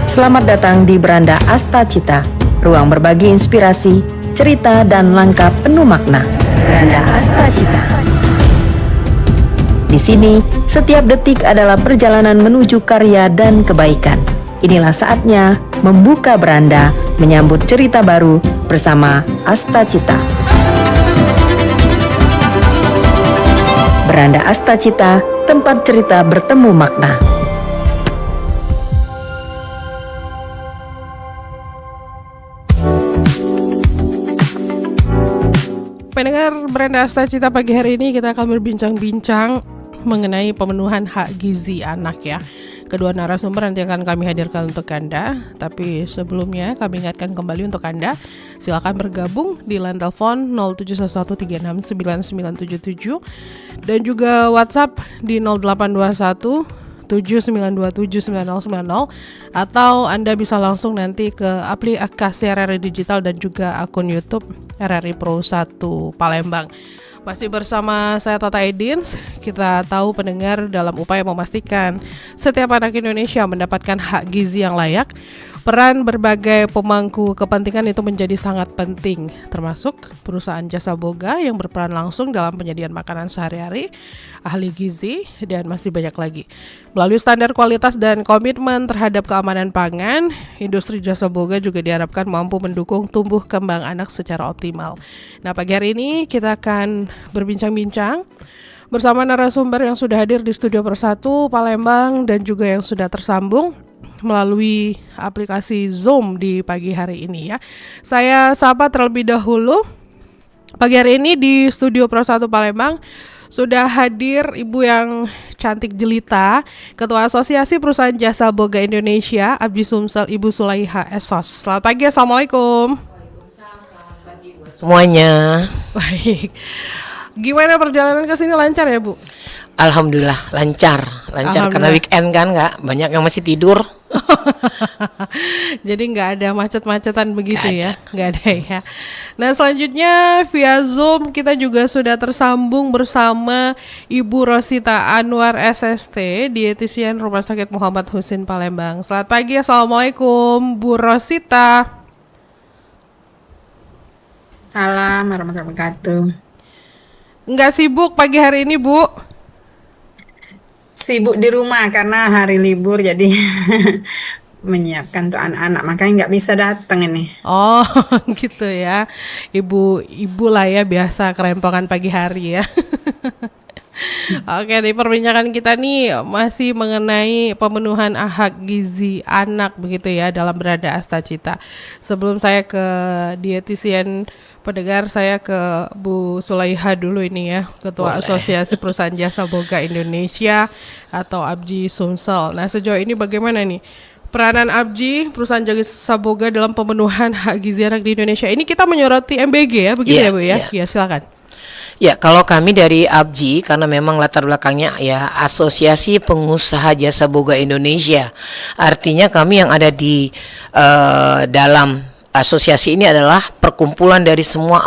Selamat datang di Beranda Asta Cita, ruang berbagi inspirasi, cerita dan langkah penuh makna. Beranda Asta Cita. Di sini, setiap detik adalah perjalanan menuju karya dan kebaikan. Inilah saatnya membuka beranda, menyambut cerita baru bersama Asta Cita. Beranda Asta Cita, tempat cerita bertemu makna. Pendengar Beranda Asta Cita, pagi hari ini kita akan berbincang-bincang mengenai pemenuhan hak gizi anak ya. Kedua narasumber nanti akan kami hadirkan untuk Anda. Tapi sebelumnya kami ingatkan kembali untuk Anda, silakan bergabung di line telepon 0711369977 dan juga WhatsApp di 0821 79279090 atau Anda bisa langsung nanti ke aplikasi RRI Digital dan juga akun YouTube RRI Pro 1 Palembang. Masih bersama saya Tata Edin. Kita tahu pendengar dalam upaya memastikan setiap anak Indonesia mendapatkan hak gizi yang layak, peran berbagai pemangku kepentingan itu menjadi sangat penting, termasuk perusahaan jasa boga yang berperan langsung dalam penyediaan makanan sehari-hari, ahli gizi, dan masih banyak lagi. Melalui standar kualitas dan komitmen terhadap keamanan pangan, industri jasa boga juga diharapkan mampu mendukung tumbuh kembang anak secara optimal. Nah, pagi hari ini kita akan berbincang-bincang bersama narasumber yang sudah hadir di Studio Persatu Palembang dan juga yang sudah tersambung melalui aplikasi Zoom di pagi hari ini ya. Saya sapa terlebih dahulu. Pagi hari ini di Studio Persatu Palembang sudah hadir Ibu yang cantik jelita, Ketua Asosiasi Perusahaan Jasa Boga Indonesia, Abji Sumsel, Ibu Sulaiha Esos. Selamat pagi, Assalamualaikum. Selamat pagi buat semuanya. Baik. Gimana perjalanan ke sini, lancar ya, Bu? Alhamdulillah lancar karena weekend kan, nggak banyak yang masih tidur. Jadi nggak ada macet-macetan begitu ya, nggak ada ya. Nah, selanjutnya via Zoom kita juga sudah tersambung bersama Ibu Rosita Anwar SST, dietitian Rumah Sakit Muhammad Husin Palembang. Selamat pagi, Assalamualaikum Bu Rosita. Salam warahmatullahi wabarakatuh. Nggak sibuk pagi hari ini, Bu? Sibuk di rumah karena hari libur, jadi menyiapkan untuk anak-anak, makanya nggak bisa datang ini. Oh gitu ya, ibu lah ya, biasa kerempongan pagi hari ya. Oke, di perbincangan kita nih masih mengenai pemenuhan hak gizi anak begitu ya dalam Beranda Asta Cita. Sebelum saya ke dietitian pendengar, saya ke Bu Sulaiha dulu ini ya, Ketua Asosiasi Perusahaan Jasa Boga Indonesia atau Abji Sumsel. Nah, sejauh ini bagaimana nih peranan Abji, Perusahaan Jasa Boga dalam pemenuhan hak gizi anak di Indonesia? Ini kita menyoroti MBG ya, begitu ya Bu ya? Iya, silakan. Ya, kalau kami dari Abji, karena memang latar belakangnya ya Asosiasi Pengusaha Jasa Boga Indonesia. Artinya kami yang ada di dalam asosiasi ini adalah perkumpulan dari semua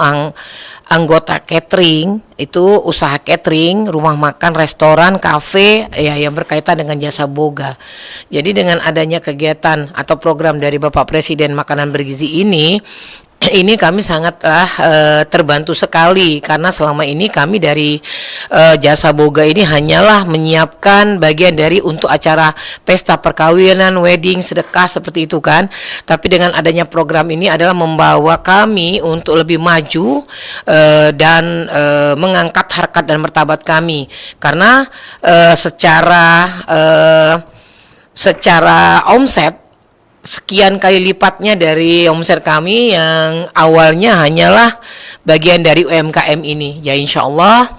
anggota catering, itu usaha catering, rumah makan, restoran, kafe ya yang berkaitan dengan jasa boga. Jadi dengan adanya kegiatan atau program dari Bapak Presiden Makanan Bergizi ini kami sangatlah terbantu sekali, karena selama ini kami dari jasa boga ini hanyalah menyiapkan bagian dari untuk acara pesta perkawinan, wedding, sedekah seperti itu kan. Tapi dengan adanya program ini adalah membawa kami untuk lebih maju dan mengangkat harkat dan martabat kami, karena secara omset sekian kali lipatnya dari omset kami yang awalnya hanyalah bagian dari UMKM ini. Ya, insya Allah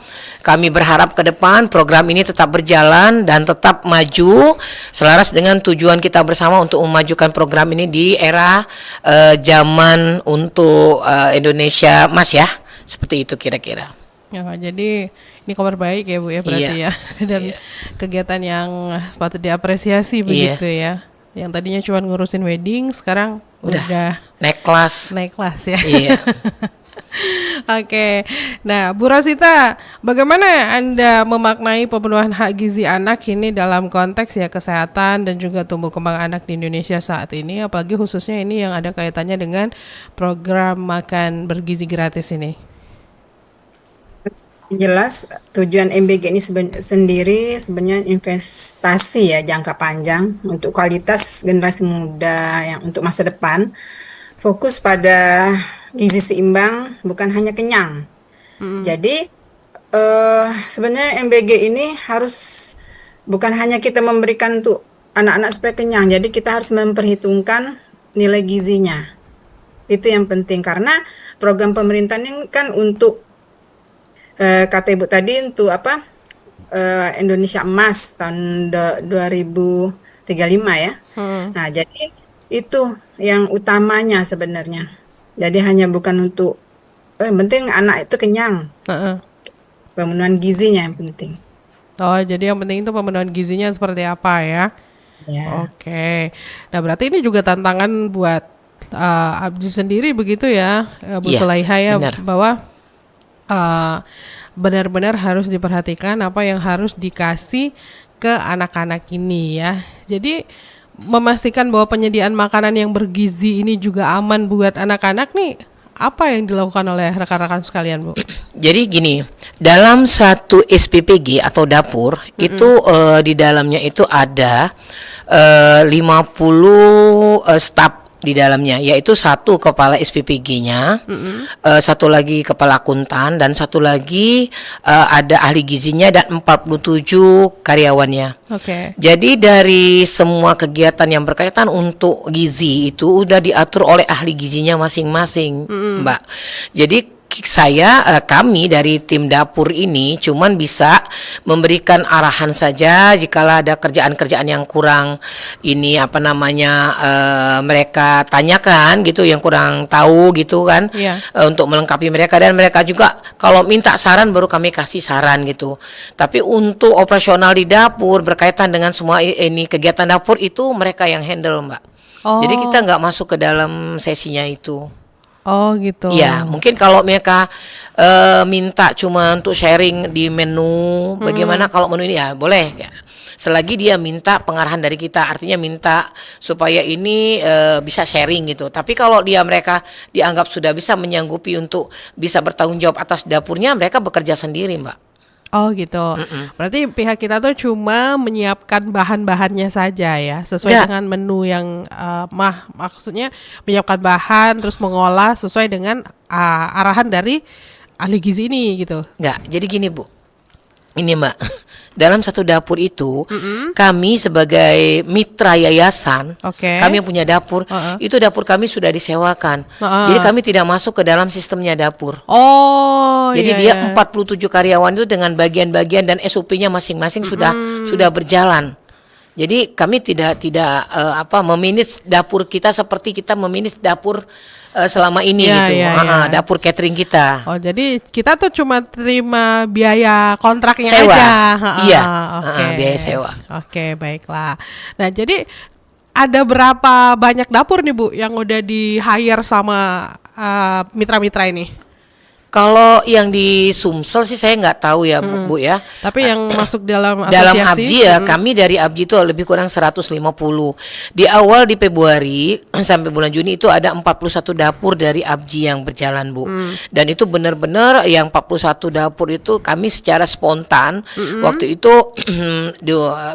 kami berharap ke depan program ini tetap berjalan dan tetap maju selaras dengan tujuan kita bersama untuk memajukan program ini di era zaman untuk Indonesia Mas ya. Seperti itu kira-kira. Ya, jadi ini kabar baik ya Bu ya berarti ya. Dan kegiatan yang patut diapresiasi begitu ya. Yang tadinya cuma ngurusin wedding, sekarang udah naik kelas ya. Iya. Oke, nah Bu Rosita, bagaimana Anda memaknai pemenuhan hak gizi anak ini dalam konteks ya kesehatan dan juga tumbuh kembang anak di Indonesia saat ini, apalagi khususnya ini yang ada kaitannya dengan program makan bergizi gratis ini? Jelas tujuan MBG ini sendiri sebenarnya investasi ya jangka panjang untuk kualitas generasi muda yang untuk masa depan. Fokus pada gizi seimbang, bukan hanya kenyang. Jadi sebenarnya MBG ini harus bukan hanya kita memberikan untuk anak-anak supaya kenyang. Jadi kita harus memperhitungkan nilai gizinya. Itu yang penting karena program pemerintah ini kan untuk kata Ibu tadi untuk apa? Indonesia Emas tahun 2035 ya. Nah, jadi itu yang utamanya sebenarnya. Jadi hanya bukan untuk yang penting anak itu kenyang. Heeh. Pemenuhan gizinya yang penting. Oh, jadi yang penting itu pemenuhan gizinya seperti apa ya? Ya. Oke, nah berarti ini juga tantangan buat Abdi sendiri begitu ya, Bu Iya, Sulaiha ya, benar. bahwa benar-benar harus diperhatikan apa yang harus dikasih ke anak-anak ini ya. Jadi memastikan bahwa penyediaan makanan yang bergizi ini juga aman buat anak-anak nih, apa yang dilakukan oleh rekan-rekan sekalian, Bu? Jadi gini, dalam satu SPPG atau dapur itu di dalamnya itu ada 50 staf di dalamnya, yaitu satu kepala SPPG-nya, satu lagi kepala akuntan, dan satu lagi ada ahli gizinya dan 47 karyawannya. Oke. Jadi dari semua kegiatan yang berkaitan untuk gizi itu udah diatur oleh ahli gizinya masing-masing, Mbak. Jadi kami dari tim dapur ini cuman bisa memberikan arahan saja jika ada kerjaan-kerjaan yang kurang ini mereka tanyakan gitu, yang kurang tahu gitu kan, Iya. untuk melengkapi mereka, dan mereka juga kalau minta saran baru kami kasih saran gitu. Tapi untuk operasional di dapur berkaitan dengan semua ini kegiatan dapur itu mereka yang handle, Mbak. Oh. Jadi kita nggak masuk ke dalam sesinya itu. Oh gitu. Ya, mungkin kalau mereka minta cuma untuk sharing di menu, bagaimana kalau menu ini ya boleh ya. Selagi dia minta pengarahan dari kita, artinya minta supaya ini bisa sharing gitu. Tapi kalau mereka dianggap sudah bisa menyanggupi untuk bisa bertanggung jawab atas dapurnya, mereka bekerja sendiri, Mbak. Oh gitu. Berarti pihak kita tuh cuma menyiapkan bahan-bahannya saja ya, sesuai Ya. dengan menu yang maksudnya menyiapkan bahan terus mengolah sesuai dengan arahan dari ahli gizi ini gitu. Enggak, jadi gini Bu, ini Mbak, dalam satu dapur itu kami sebagai mitra yayasan, Oke. kami yang punya dapur, itu dapur kami sudah disewakan. Jadi kami tidak masuk ke dalam sistemnya dapur. Oh Jadi iya, dia iya. 47 karyawan itu dengan bagian-bagian dan SOP-nya masing-masing sudah berjalan. Jadi kami tidak memanage dapur kita seperti kita memanage dapur selama ini Iya, gitu. iya, iya. Dapur catering kita. Oh jadi kita tuh cuma terima biaya kontraknya Sewa. aja. Iya. Oke. Biaya sewa. Oke, baiklah. Nah jadi ada berapa banyak dapur nih Bu yang udah di hire sama mitra-mitra ini? Kalau yang di Sumsel sih saya nggak tahu ya Bu ya. Tapi yang masuk dalam Dalam asosiasi, ABJI ya, kami dari ABJI itu lebih kurang 150. Di awal di Februari sampai bulan Juni itu ada 41 dapur dari ABJI yang berjalan, Bu. Dan itu benar-benar yang 41 dapur itu kami secara spontan waktu itu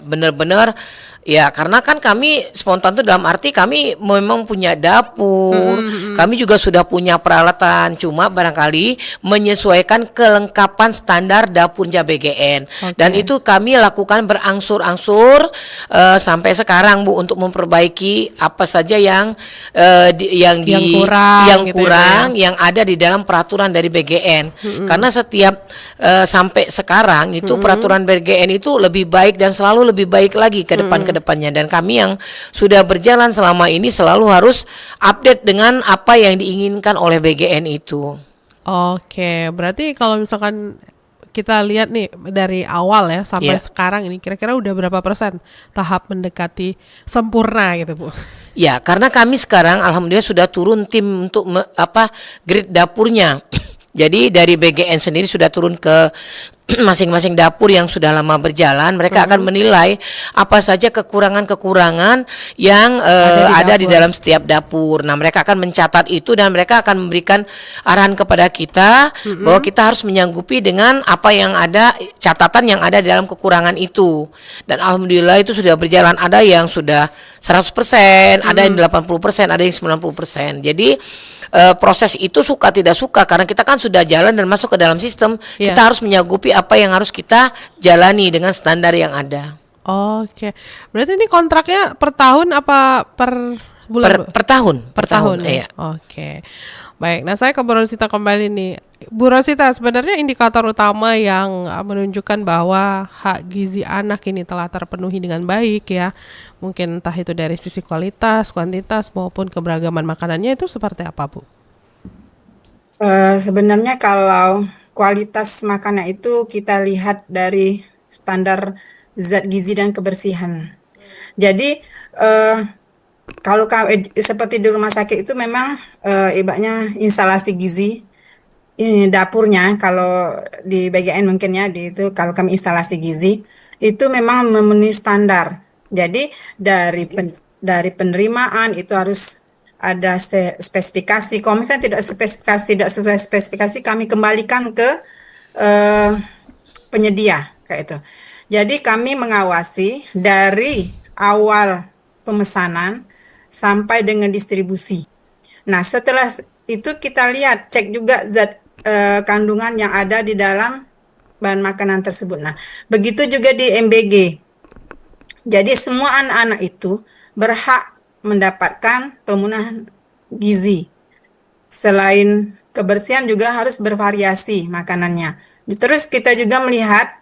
benar-benar ya, karena kan kami spontan itu dalam arti kami memang punya dapur, kami juga sudah punya peralatan, cuma barangkali menyesuaikan kelengkapan standar dapurnya BGN. Dan itu kami lakukan berangsur-angsur sampai sekarang Bu, untuk memperbaiki apa saja yang kurang gitu ya. yang ada di dalam peraturan dari BGN. Karena setiap sampai sekarang itu peraturan BGN itu lebih baik dan selalu lebih baik lagi ke depannya, dan kami yang sudah berjalan selama ini selalu harus update dengan apa yang diinginkan oleh BGN itu. Oke, berarti kalau misalkan kita lihat nih dari awal ya sampai Iya. sekarang ini kira-kira udah berapa persen tahap mendekati sempurna gitu Bu? Ya, karena kami sekarang alhamdulillah sudah turun tim untuk grade dapurnya. Jadi dari BGN sendiri sudah turun ke masing-masing dapur yang sudah lama berjalan, mereka akan menilai apa saja kekurangan-kekurangan yang ada di dalam setiap dapur. Nah, mereka akan mencatat itu dan mereka akan memberikan arahan kepada kita bahwa kita harus menyanggupi dengan apa yang ada, catatan yang ada di dalam kekurangan itu. Dan alhamdulillah itu sudah berjalan. Ada yang sudah 100%, ada yang 80%, ada yang 90%. Jadi proses itu suka tidak suka karena kita kan sudah jalan dan masuk ke dalam sistem, kita harus menyanggupi apa yang harus kita jalani dengan standar yang ada. Oke. Berarti ini kontraknya per tahun apa per bulan? Per tahun. Per tahun ya? Iya. Oke. Baik, nah saya ke Bu Rosita kembali nih. Bu Rosita, sebenarnya indikator utama yang menunjukkan bahwa hak gizi anak ini telah terpenuhi dengan baik ya, mungkin entah itu dari sisi kualitas, kuantitas maupun keberagaman makanannya, itu seperti apa, Bu? Sebenarnya kalau kualitas makanan itu kita lihat dari standar zat gizi dan kebersihan. Jadi kalau seperti di rumah sakit itu memang ibaratnya instalasi gizi, ini dapurnya kalau di BGN mungkin ya itu kalau kami instalasi gizi itu memang memenuhi standar. Jadi dari penerimaan itu harus ada spesifikasi. Kalau misalnya tidak sesuai spesifikasi, kami kembalikan ke penyedia kayak itu. Jadi kami mengawasi dari awal pemesanan sampai dengan distribusi. Nah, setelah itu kita lihat, cek juga zat kandungan yang ada di dalam bahan makanan tersebut. Nah, begitu juga di MBG. Jadi semua anak-anak itu berhak mendapatkan pemenuhan gizi. Selain kebersihan juga harus bervariasi makanannya. Terus kita juga melihat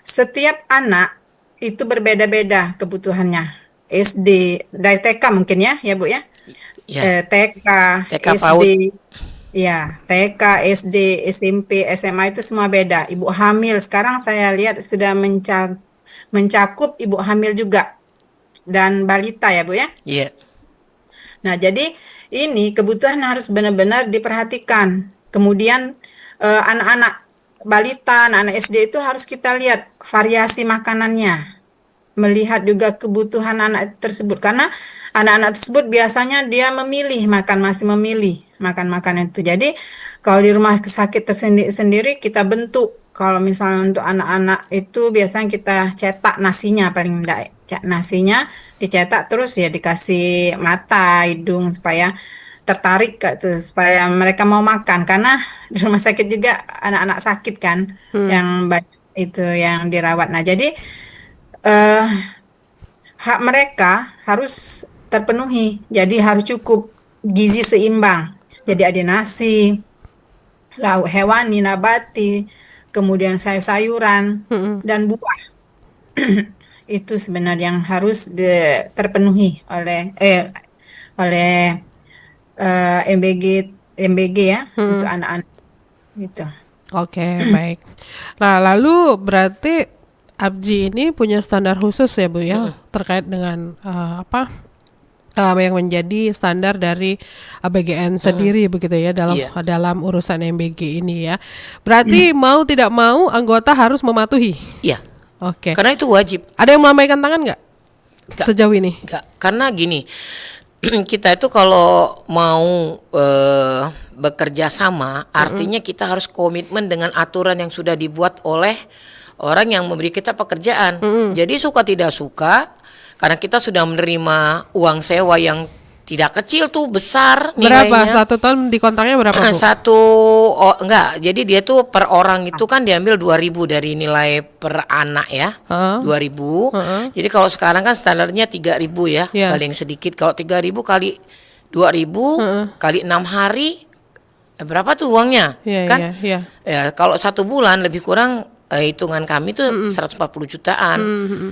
setiap anak itu berbeda-beda kebutuhannya. SD dari TK mungkin ya Bu ya. TK, SD, PAUD. ya TK, SD, SMP, SMA itu semua beda. Ibu hamil sekarang saya lihat sudah mencakup ibu hamil juga dan balita ya Bu ya. Iya. Nah, jadi ini kebutuhan harus benar-benar diperhatikan. Kemudian anak-anak balita, anak-anak SD itu harus kita lihat variasi makanannya. Melihat juga kebutuhan anak tersebut karena anak-anak tersebut biasanya dia masih memilih makan makanan itu. Jadi kalau di rumah sakit sendiri kita bentuk, kalau misalnya untuk anak-anak itu biasanya kita cetak nasinya paling enggak, nasinya dicetak terus ya dikasih mata, hidung supaya tertarik gitu, supaya mereka mau makan karena di rumah sakit juga anak-anak sakit kan yang banyak itu yang dirawat. Nah, jadi hak mereka harus terpenuhi. Jadi harus cukup gizi seimbang. Jadi ada nasi, lauk hewani, nabati, kemudian sayur-sayuran dan buah. Itu sebenarnya yang harus terpenuhi oleh MBG ya untuk anak-anak gitu. Oke, baik. Nah, lalu berarti ABGI ini punya standar khusus ya Bu ya, terkait dengan yang menjadi standar dari BGN sendiri begitu ya dalam urusan MBG ini ya. Berarti mau tidak mau anggota harus mematuhi. Iya. Oke. Karena itu wajib. Ada yang melambaikan tangan nggak sejauh ini? Enggak, karena gini, kita itu kalau mau bekerja sama, artinya kita harus komitmen dengan aturan yang sudah dibuat oleh orang yang memberi kita pekerjaan. Jadi suka tidak suka, karena kita sudah menerima uang sewa yang tidak kecil tuh, besar nilainya. Berapa? 1 tahun di kontraknya berapa Bu? Enggak, jadi dia tuh per orang itu kan diambil 2.000 dari nilai per anak ya, 2.000. Jadi kalau sekarang kan standarnya 3.000 ya, paling sedikit. Kalau 3.000 kali 2.000 kali 6 hari, berapa tuh uangnya? Ya, kalau 1 bulan lebih kurang hitungan kami tuh 140 jutaan,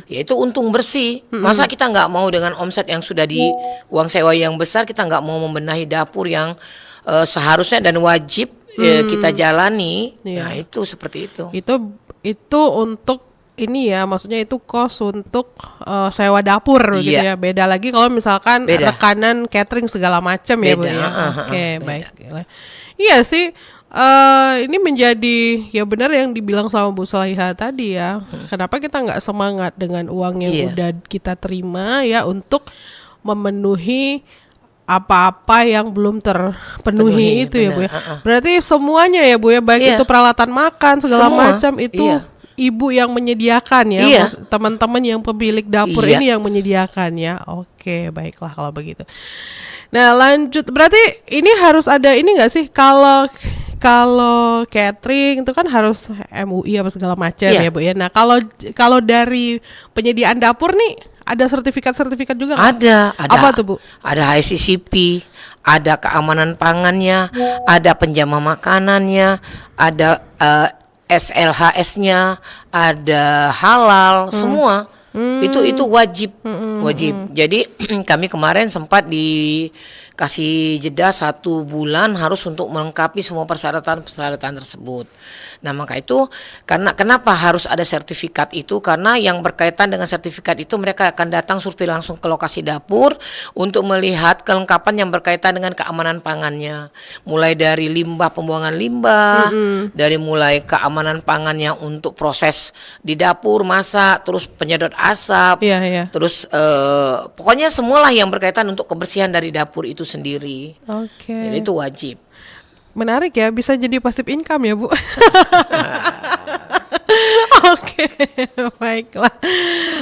yaitu untung bersih. Masa kita nggak mau dengan omset yang sudah di uang sewa yang besar, kita nggak mau membenahi dapur yang seharusnya dan wajib kita jalani. Nah itu seperti itu. Itu untuk ini ya, maksudnya itu kos untuk sewa dapur gitu Iya. ya. Beda lagi kalau misalkan Beda. rekanan catering segala macam ya Bu Beda, ya. Oke, beda. baik. Iya sih. Ini menjadi ya benar yang dibilang sama Bu Salihah tadi ya. Kenapa kita nggak semangat dengan uang yang Iya. udah kita terima ya untuk memenuhi apa-apa yang belum terpenuhi Penuhi, itu ya Bu ya. benar, Berarti semuanya ya Bu ya, baik Iya. itu peralatan makan segala Semua, macam itu iya. ibu yang menyediakan ya, Iya. teman-teman yang pemilik dapur Iya. ini yang menyediakan ya. Oke, baiklah kalau begitu. Nah, lanjut berarti ini harus ada ini nggak sih, kalau catering itu kan harus MUI apa segala macam Iya. ya Bu ya. Nah, kalau dari penyediaan dapur nih ada sertifikat juga nggak? Ada. Apa tuh, Bu? Ada HACCP, ada keamanan pangannya, ada penjama makanannya, ada SLHS-nya, ada halal, semua. Itu wajib. Jadi kami kemarin sempat dikasih jeda 1 bulan harus untuk melengkapi semua persyaratan tersebut. Nah, maka itu karena kenapa harus ada sertifikat itu, karena yang berkaitan dengan sertifikat itu mereka akan datang survei langsung ke lokasi dapur untuk melihat kelengkapan yang berkaitan dengan keamanan pangannya. Mulai dari limbah, pembuangan limbah, dari mulai keamanan pangannya untuk proses di dapur, masak, terus penyedot asap, Iya, iya. terus pokoknya semualah yang berkaitan untuk kebersihan dari dapur itu sendiri. Oke. Jadi itu wajib. Menarik ya, bisa jadi passive income ya Bu. Oke, baiklah.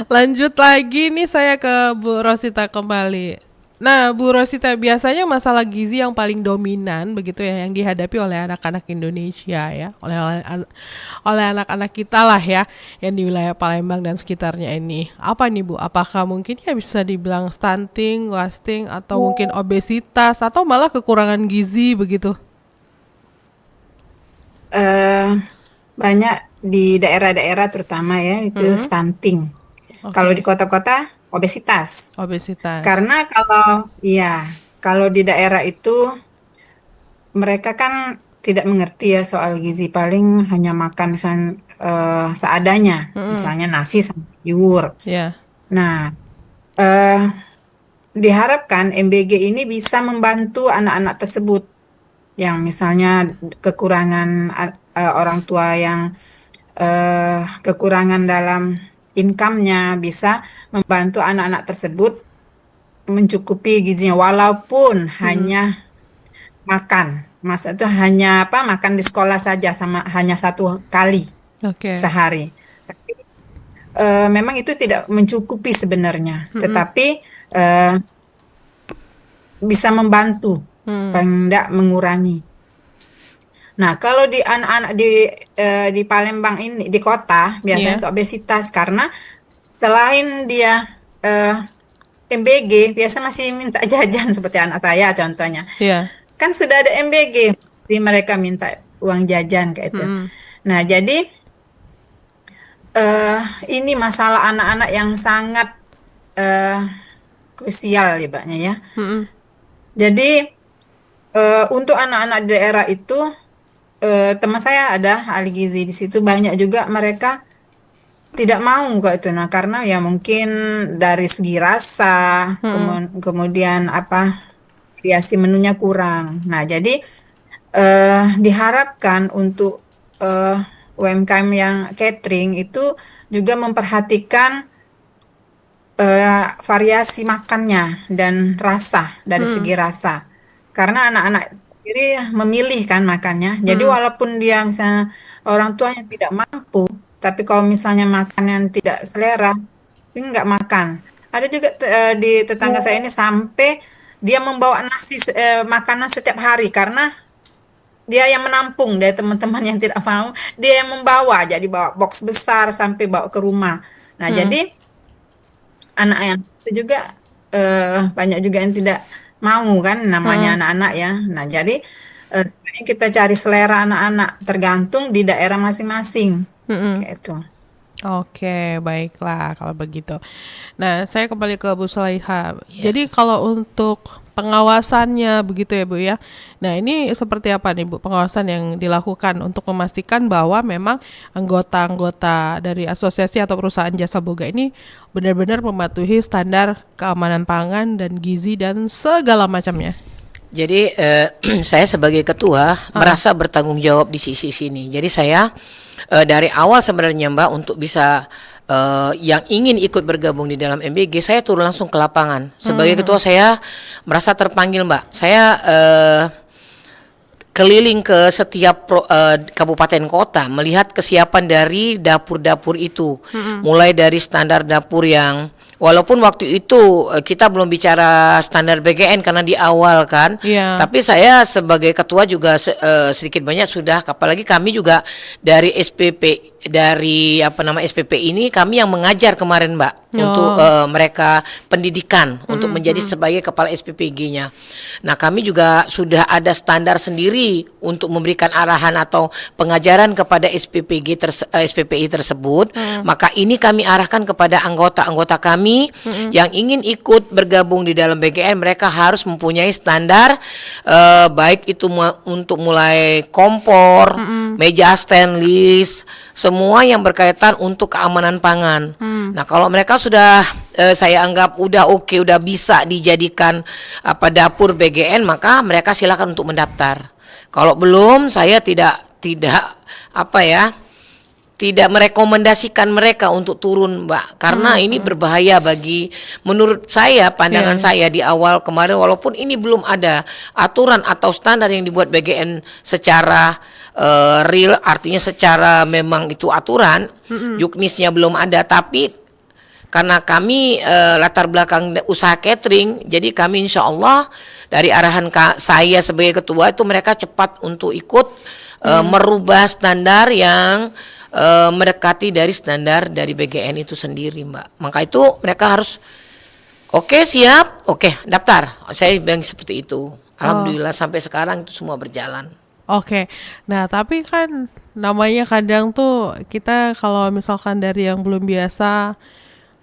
Lanjut lagi nih saya ke Bu Rosita kembali. Nah, Bu Rosita, biasanya masalah gizi yang paling dominan begitu ya yang dihadapi oleh anak-anak Indonesia ya, oleh anak-anak kita lah ya yang di wilayah Palembang dan sekitarnya ini. Apa nih Bu? Apakah mungkin ya bisa dibilang stunting, wasting, atau mungkin obesitas atau malah kekurangan gizi begitu? Banyak di daerah-daerah terutama ya itu stunting. Kalau di kota-kota obesitas. Obesitas. Karena kalau di daerah itu mereka kan tidak mengerti ya soal gizi, paling hanya makan seadanya, misalnya nasi sama sayur. Ya. Nah, eh, diharapkan MBG ini bisa membantu anak-anak tersebut yang misalnya kekurangan orang tua yang kekurangan dalam income-nya, bisa membantu anak-anak tersebut mencukupi gizinya walaupun hanya makan. Maksud itu hanya makan di sekolah saja sama hanya 1 kali Oke. sehari. Tapi memang itu tidak mencukupi sebenarnya, tetapi bisa membantu, paling tidak mengurangi. Nah, kalau di anak-anak di Palembang ini, di kota, biasanya itu obesitas karena selain dia MBG, biasa masih minta jajan seperti anak saya contohnya. Iya. Kan sudah ada MBG, pasti mereka minta uang jajan kayak itu. Nah, jadi ini masalah anak-anak yang sangat krusial ya, Mbaknya ya. Jadi untuk anak-anak di daerah itu, teman saya ada ahli gizi di situ, banyak juga mereka tidak mau kok itu. Nah, karena ya mungkin dari segi rasa, kemudian variasi menunya kurang. Nah, jadi diharapkan untuk UMKM yang catering itu juga memperhatikan variasi makannya dan rasa, dari segi rasa. Karena anak-anak sendiri memilih kan makannya. Jadi walaupun dia misalnya orang tuanya tidak mampu, tapi kalau misalnya makan yang tidak selera, dia nggak makan. Ada juga di tetangga saya ini sampai dia membawa makanan setiap hari karena dia yang menampung dari teman-teman yang tidak mau, dia yang membawa, jadi bawa box besar sampai bawa ke rumah. Nah, jadi anak yang itu juga banyak juga yang tidak mau kan, namanya anak-anak ya. Nah, jadi sebenarnya kita cari selera anak-anak tergantung di daerah masing-masing. Kayak itu. Oke, baiklah kalau begitu. Nah, saya kembali ke Bu Salihah. Jadi kalau untuk pengawasannya begitu ya Bu ya. Nah ini seperti apa nih Bu pengawasan yang dilakukan untuk memastikan bahwa memang anggota-anggota dari asosiasi atau perusahaan jasa boga ini benar-benar mematuhi standar keamanan pangan dan gizi dan segala macamnya. Jadi saya sebagai ketua merasa bertanggung jawab di sisi sini. Jadi saya dari awal sebenarnya Mbak untuk bisa yang ingin ikut bergabung di dalam MBG, saya turun langsung ke lapangan. Sebagai ketua saya merasa terpanggil Mbak. Saya keliling ke setiap kabupaten kota melihat kesiapan dari dapur-dapur itu. Mulai dari standar dapur yang walaupun waktu itu kita belum bicara standar BGN karena di awal kan, tapi saya sebagai ketua juga sedikit banyak sudah, apalagi kami juga dari SPP SPP ini kami yang mengajar kemarin Mbak untuk mereka pendidikan untuk menjadi sebagai kepala SPPG-nya. Nah kami juga sudah ada standar sendiri untuk memberikan arahan atau pengajaran kepada SPPI tersebut. Maka ini kami arahkan kepada anggota-anggota kami yang ingin ikut bergabung di dalam BGN. Mereka harus mempunyai standar baik itu untuk mulai kompor, meja stainless, semua yang berkaitan untuk keamanan pangan. Nah kalau mereka sudah saya anggap udah oke, udah bisa dijadikan dapur BGN, maka mereka silakan untuk mendaftar. Kalau belum, saya tidak merekomendasikan mereka untuk turun Mbak, karena ini berbahaya bagi, menurut saya, pandangan saya di awal kemarin, walaupun ini belum ada aturan atau standar yang dibuat BGN secara real, artinya secara memang itu aturan, juknisnya belum ada, tapi karena kami latar belakang usaha catering, jadi kami insya Allah dari arahan saya sebagai ketua itu mereka cepat untuk ikut merubah standar yang mendekati dari standar dari BGN itu sendiri Mbak. Maka itu mereka harus siap, daftar. Saya bilang seperti itu. Alhamdulillah sampai sekarang itu semua berjalan. Nah tapi kan namanya kadang tuh kita kalau misalkan dari yang belum biasa,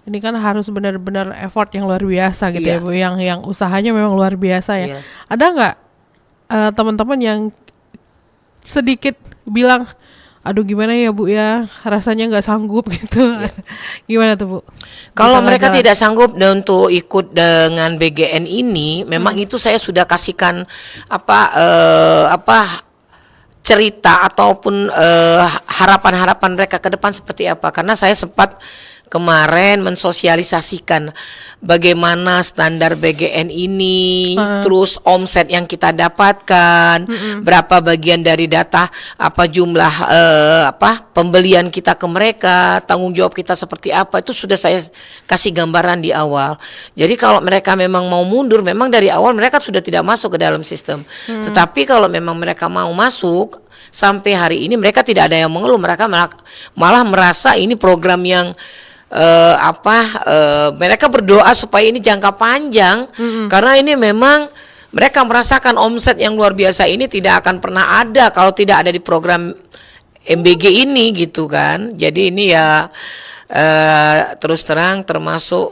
ini kan harus benar-benar effort yang luar biasa gitu ya Bu, yang usahanya memang luar biasa ya. Ada nggak teman-teman yang sedikit bilang, aduh gimana ya Bu ya, rasanya nggak sanggup gitu. Gimana tuh Bu? Kalau mereka tidak sanggup untuk ikut dengan BGN ini, memang itu saya sudah kasihkan cerita ataupun harapan-harapan mereka ke depan seperti apa. Karena saya sempat kemarin mensosialisasikan bagaimana standar BGN ini, terus omset yang kita dapatkan, berapa bagian dari data, jumlah pembelian kita ke mereka, tanggung jawab kita seperti apa, itu sudah saya kasih gambaran di awal. Jadi kalau mereka memang mau mundur, memang dari awal mereka sudah tidak masuk ke dalam sistem. Tetapi kalau memang mereka mau masuk, sampai hari ini mereka tidak ada yang mengeluh, mereka malah merasa ini program yang mereka berdoa supaya ini jangka panjang, karena ini memang mereka merasakan omset yang luar biasa ini tidak akan pernah ada kalau tidak ada di program MBG ini gitu kan. Jadi ini ya terus terang termasuk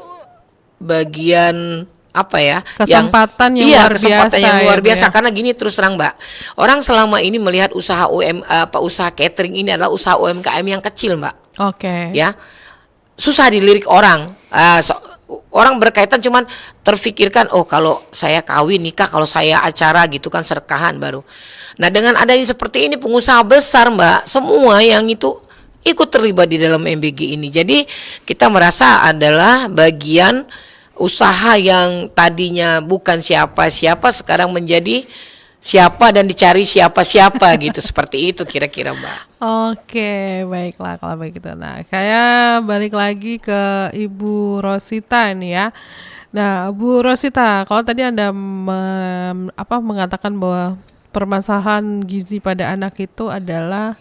bagian kesempatan yang luar biasa, karena gini, terus terang Mbak, orang selama ini melihat usaha usaha catering ini adalah usaha UMKM yang kecil Mbak. Ya, susah dilirik orang. Orang berkaitan cuman terfikirkan, kalau saya kawin nikah, kalau saya acara gitu kan serkahan baru. Nah dengan adanya seperti ini, pengusaha besar Mbak semua yang itu ikut terlibat di dalam MBG ini. Jadi kita merasa adalah bagian usaha yang tadinya bukan siapa-siapa sekarang menjadi siapa dan dicari siapa-siapa gitu. Seperti itu kira-kira Mbak. Baiklah kalau begitu. Nah, saya balik lagi ke Ibu Rosita ini ya. Nah, Bu Rosita, kalau tadi Anda mengatakan bahwa permasalahan gizi pada anak itu adalah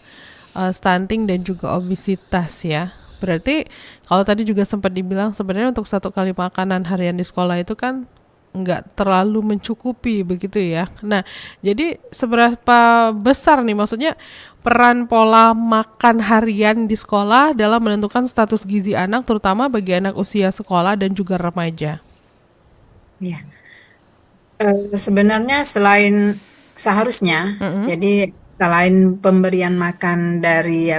stunting dan juga obesitas ya. Berarti kalau tadi juga sempat dibilang sebenarnya untuk satu kali makanan harian di sekolah itu kan nggak terlalu mencukupi begitu ya. Nah, jadi seberapa besar nih maksudnya peran pola makan harian di sekolah dalam menentukan status gizi anak, terutama bagi anak usia sekolah dan juga remaja? Ya. Sebenarnya seharusnya, Mm-mm. jadi selain pemberian makan dari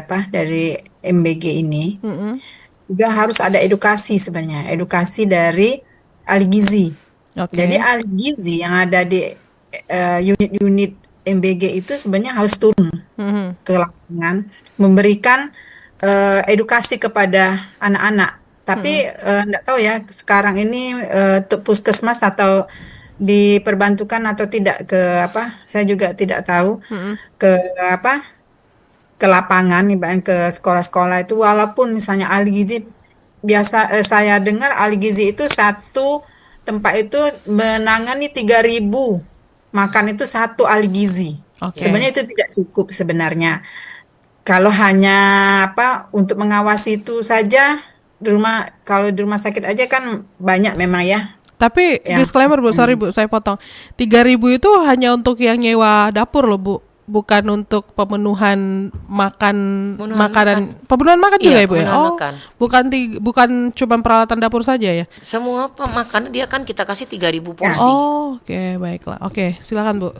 MBG ini, Mm-mm. juga harus ada edukasi sebenarnya, edukasi dari ahli gizi. Jadi Oke. ahli gizi yang ada di unit-unit MBG itu sebenarnya harus turun Mhm. ke lapangan, memberikan edukasi kepada anak-anak. Tapi Mhm. enggak tahu ya sekarang ini untuk puskesmas atau diperbantukan atau tidak ke apa? Saya juga tidak tahu Mhm. ke apa? Ke lapangan, ibaratnya ke sekolah-sekolah itu. Walaupun misalnya ahli gizi saya dengar ahli gizi itu satu tempat itu menangani 3.000 makan itu satu ahli gizi. Oke. Sebenarnya itu tidak cukup sebenarnya. Kalau hanya untuk mengawasi itu saja di rumah, kalau di rumah sakit aja kan banyak memang ya Tapi yang disclaimer Bu, sorry Bu, saya potong. 3.000 itu hanya untuk yang nyewa dapur loh Bu, bukan untuk pemenuhan makan Pemenuhan makan. makanan. Pemenuhan makan juga Iya, ya Bu ya? pemenuhan Oh, makan. bukan cuma peralatan dapur saja ya? Semua makanan dia kan kita kasih 3.000 ya. porsi. Oh, oke, baiklah. Oke, silakan Bu.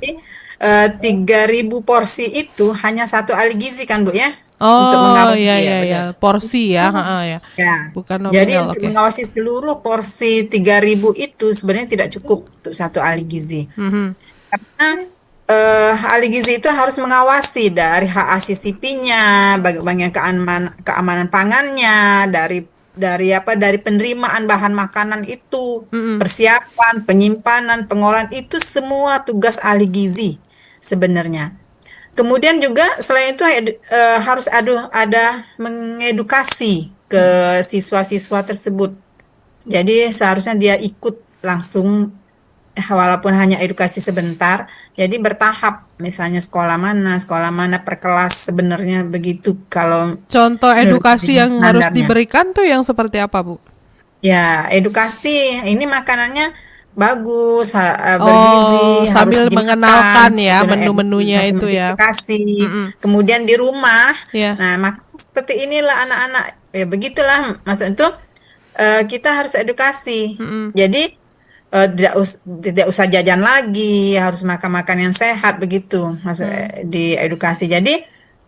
Jadi 3.000 porsi itu hanya satu ahli gizi kan Bu ya untuk Oh, mengawasi ya Iya, ya ya, benar. porsi ya, itu. ya. Ya, Bukan jadi nominal, untuk oke. mengawasi seluruh porsi 3.000 itu sebenarnya tidak cukup untuk satu ahli gizi. Mhm. Karena ahli gizi itu harus mengawasi dari hak ACCP-nya, bagaimana keamanan pangannya, dari penerimaan bahan makanan itu, Mhm. persiapan, penyimpanan, pengolahan itu semua tugas ahli gizi sebenarnya. Kemudian juga selain itu harus ada mengedukasi ke siswa-siswa tersebut. Jadi seharusnya dia ikut langsung walaupun hanya edukasi sebentar. Jadi bertahap, misalnya sekolah mana per kelas sebenarnya begitu kalau Contoh menurut edukasi yang harus standarnya. diberikan tuh yang seperti apa Bu? Ya, edukasi ini makanannya bagus, Oh, bergizi, harus sambil mengenalkan dimakan, ya menu-menunya masih itu ya. modifikasi. Mm-mm. Kemudian di rumah, Ya. nah makan seperti inilah anak-anak. Ya begitulah, maksud itu kita harus edukasi. Mm-mm. Jadi tidak usah jajan lagi, harus makan-makan yang sehat begitu, maksud Mm. di edukasi. Jadi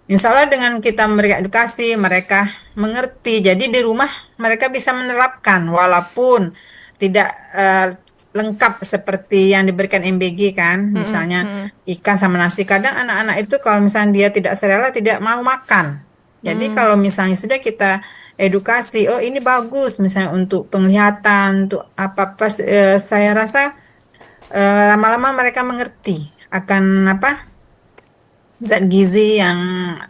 insya Allah dengan kita memberikan edukasi, mereka mengerti. Jadi di rumah mereka bisa menerapkan walaupun tidak lengkap seperti yang diberikan MBG kan, Mm-mm. misalnya Mm-mm. ikan sama nasi. Kadang anak-anak itu kalau misalnya dia tidak serela tidak mau makan. Jadi Mm. kalau misalnya sudah kita edukasi, oh ini bagus misalnya untuk penglihatan, untuk apa-apa, saya rasa lama-lama mereka mengerti akan zat gizi yang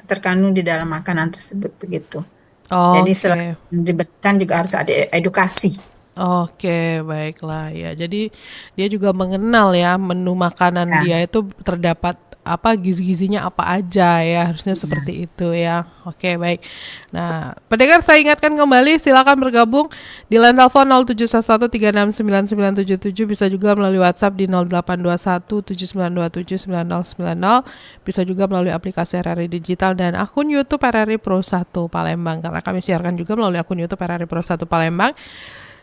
terkandung di dalam makanan tersebut begitu. Jadi selain Oke. diberikan juga harus ada edukasi. Oke, baiklah ya. Jadi dia juga mengenal ya menu makanan Ya, dia itu terdapat apa gizi-gizinya apa aja ya, harusnya ya. seperti itu ya. Oke, baik. Nah, pendengar saya ingatkan kembali silakan bergabung di line telepon 0711369977, bisa juga melalui WhatsApp di 082179279090, bisa juga melalui aplikasi RRI Digital dan akun YouTube RRI Pro 1 Palembang, karena kami siarkan juga melalui akun YouTube RRI Pro 1 Palembang.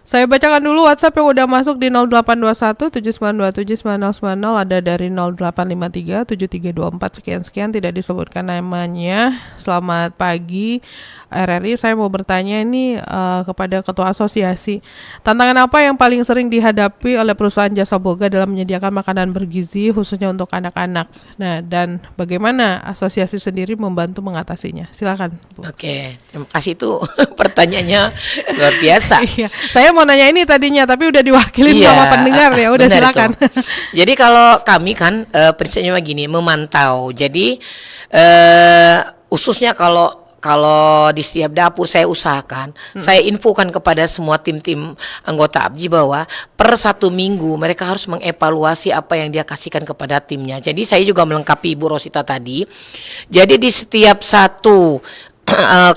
Saya bacakan dulu WhatsApp yang udah masuk di 082179279090, ada dari 08537324 sekian-sekian, tidak disebutkan namanya. Selamat pagi RRI, saya mau bertanya ini kepada Ketua Asosiasi. Tantangan apa yang paling sering dihadapi oleh perusahaan jasa boga dalam menyediakan makanan bergizi khususnya untuk anak-anak? Nah, dan bagaimana asosiasi sendiri membantu mengatasinya? Silakan, Bu. Oke, terima kasih itu pertanyaannya luar biasa. Iya, saya mau nanya ini tadinya, tapi udah diwakilin Iya, sama pendengar ya. Udah benar silakan. itu. Jadi kalau kami kan prinsipnya begini, memantau. Jadi khususnya kalau di setiap dapur saya usahakan, saya infokan kepada semua tim-tim anggota ABJI bahwa per 1 minggu mereka harus mengevaluasi apa yang dia kasihkan kepada timnya. Jadi saya juga melengkapi Ibu Rosita tadi. Jadi di setiap satu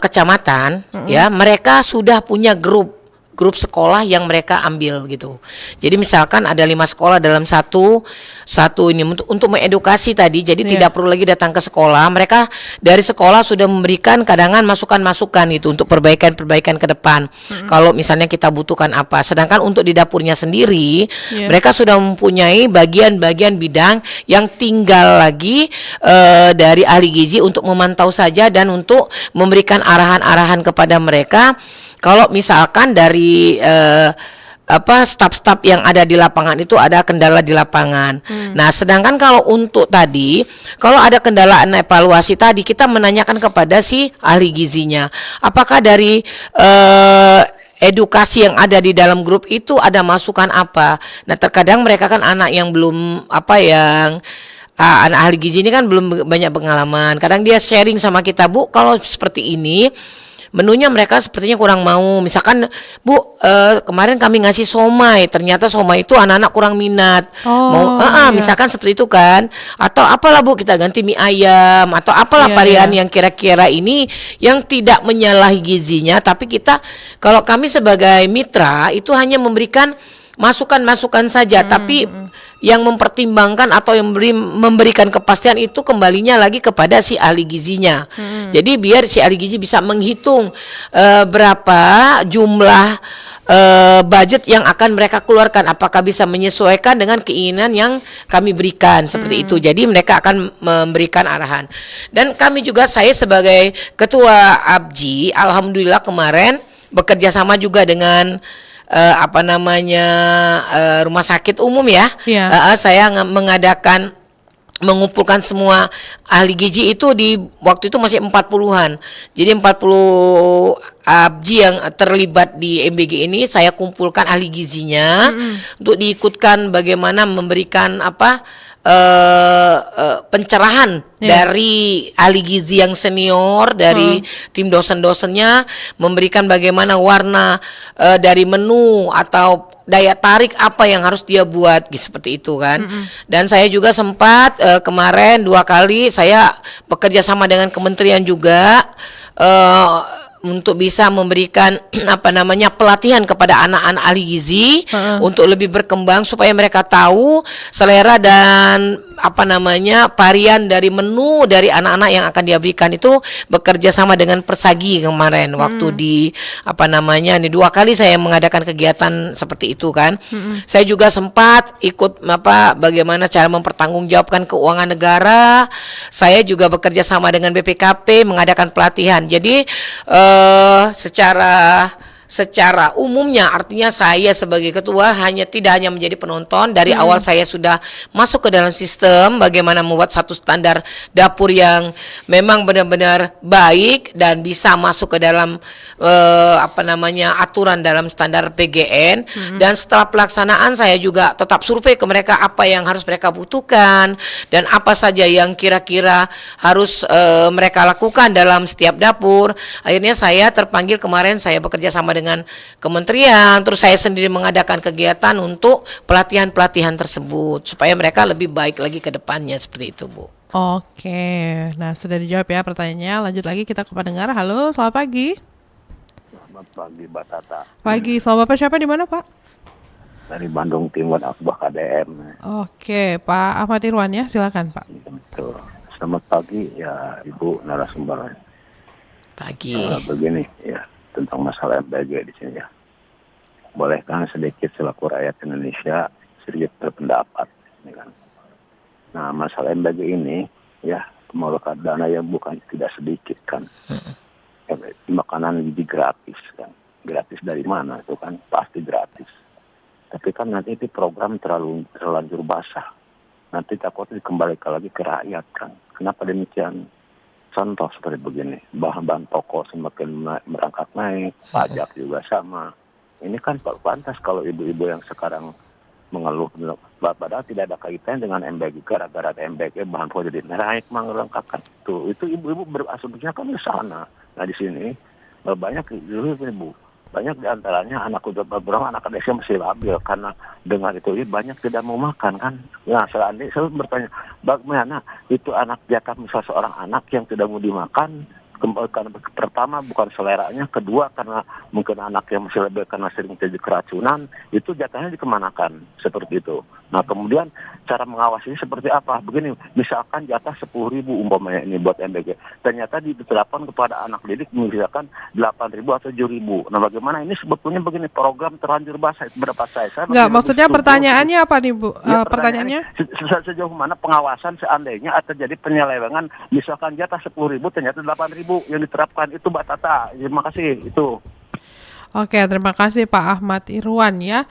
kecamatan ya mereka sudah punya grup grup sekolah yang mereka ambil gitu. Jadi misalkan ada 5 sekolah dalam satu ini untuk mengedukasi tadi. Jadi tidak perlu lagi datang ke sekolah. Mereka dari sekolah sudah memberikan kadangan masukan-masukan itu untuk perbaikan-perbaikan ke depan. Kalau misalnya kita butuhkan apa. Sedangkan untuk di dapurnya sendiri, mereka sudah mempunyai bagian-bagian bidang yang tinggal lagi dari ahli gizi untuk memantau saja dan untuk memberikan arahan-arahan kepada mereka. Kalau misalkan dari staf-staf yang ada di lapangan itu ada kendala di lapangan. Nah, sedangkan kalau untuk tadi, kalau ada kendala evaluasi tadi, kita menanyakan kepada si ahli gizinya, apakah dari edukasi yang ada di dalam grup itu ada masukan apa. Nah, terkadang mereka kan anak yang belum anak ahli gizi ini kan belum banyak pengalaman. Kadang dia sharing sama kita, Bu, kalau seperti ini menunya mereka sepertinya kurang mau. Misalkan, Bu, kemarin kami ngasih somai, ternyata somai itu anak-anak kurang minat. Misalkan seperti itu kan. Atau apalah, Bu, kita ganti mie ayam atau apalah varian yang kira-kira ini yang tidak menyalahi gizinya, tapi kita kalau kami sebagai mitra itu hanya memberikan masukan-masukan saja, tapi yang mempertimbangkan atau yang memberikan kepastian itu kembalinya lagi kepada si ahli gizinya. Jadi biar si ahli gizi bisa menghitung berapa jumlah budget yang akan mereka keluarkan, apakah bisa menyesuaikan dengan keinginan yang kami berikan seperti itu. Jadi mereka akan memberikan arahan. Dan kami juga, saya sebagai ketua ABJI, alhamdulillah kemarin bekerja sama juga dengan rumah sakit umum ya. Saya mengumpulkan semua ahli gizi itu di waktu itu masih 40-an. Jadi 40 ABJI yang terlibat di MBG ini saya kumpulkan ahli gizinya untuk diikutkan bagaimana memberikan pencerahan dari ahli gizi yang senior, dari tim dosen-dosennya, memberikan bagaimana warna dari menu atau daya tarik apa yang harus dia buat seperti itu kan. Dan saya juga sempat kemarin 2 kali saya bekerja sama dengan kementerian juga untuk bisa memberikan pelatihan kepada anak-anak ahli gizi untuk lebih berkembang supaya mereka tahu selera dan varian dari menu dari anak-anak yang akan dia berikan itu bekerja sama dengan Persagi kemarin waktu di 2 kali saya mengadakan kegiatan seperti itu kan. Saya juga sempat ikut bagaimana cara mempertanggungjawabkan keuangan negara. Saya juga bekerja sama dengan BPKP mengadakan pelatihan. Jadi secara umumnya artinya saya sebagai ketua tidak hanya menjadi penonton. Dari awal saya sudah masuk ke dalam sistem bagaimana membuat satu standar dapur yang memang benar-benar baik dan bisa masuk ke dalam aturan dalam standar PGN. Dan setelah pelaksanaan saya juga tetap survei ke mereka apa yang harus mereka butuhkan dan apa saja yang kira-kira harus mereka lakukan dalam setiap dapur. Akhirnya saya terpanggil kemarin, saya bekerja sama dengan kementerian, terus saya sendiri mengadakan kegiatan untuk pelatihan-pelatihan tersebut supaya mereka lebih baik lagi ke depannya seperti itu, Bu. Oke, nah sudah dijawab ya pertanyaannya. Lanjut lagi kita ke pendengar. Halo, selamat pagi. Selamat pagi, Mbak Tata. Pagi, sama Bapak siapa di mana, Pak? Dari Bandung Timur, Akbah KDM. Oke, Pak Ahmad Irwan ya, silakan Pak. Betul. Selamat pagi ya Ibu narasumber. Pagi. Begini ya, tentang masalah MBG di sini ya. Bolehkah sedikit selaku rakyat Indonesia sedikit berpendapat, ini kan? Nah, masalah MBG ini ya, mengeluarkan dana yang bukan tidak sedikit kan. Makanan gizi gratis kan. Gratis dari mana itu kan? Pasti gratis. Tapi kan nanti itu program terlanjur basah. Nanti takutnya dikembalikan lagi ke rakyat kan. Kenapa demikian? Contoh seperti begini, bahan-bahan pokok semakin merangkak naik, pajak juga sama. Ini kan pantas kalau ibu-ibu yang sekarang mengeluh, padahal tidak ada kaitan dengan MBG, gara-gara MBG bahan pokok jadi naik, merangkakkan. Itu ibu-ibu berasumsinya kan di sana. Nah di sini banyak ibu, banyak diantaranya anak udah beberapa anak desa masih labil karena dengan itu banyak tidak mau makan kan. Nah selanjutnya saya bertanya, bagaimana itu anak jatah misal seorang anak yang tidak mau dimakan karena pertama bukan seleranya, kedua karena mungkin anaknya masih lebih karena sering terjadi keracunan, itu jatahnya dikemanakan seperti itu. Nah kemudian cara mengawasinya seperti apa? Begini, misalkan jatah 10.000 umpamanya ini buat MBG, ternyata diterapkan kepada anak didik misalkan 8.000 atau 7.000. Nah bagaimana ini sebetulnya begini, program terlanjur basah berapa saya? Enggak, maksudnya pertanyaannya apa nih Bu? Pertanyaannya? Sejauh mana pengawasan seandainya terjadi penyelewengan, misalkan jatah 10.000 ternyata 8.000 yang diterapkan itu Mbak Tata. Terima kasih itu. Oke, terima kasih Pak Ahmad Irwan ya.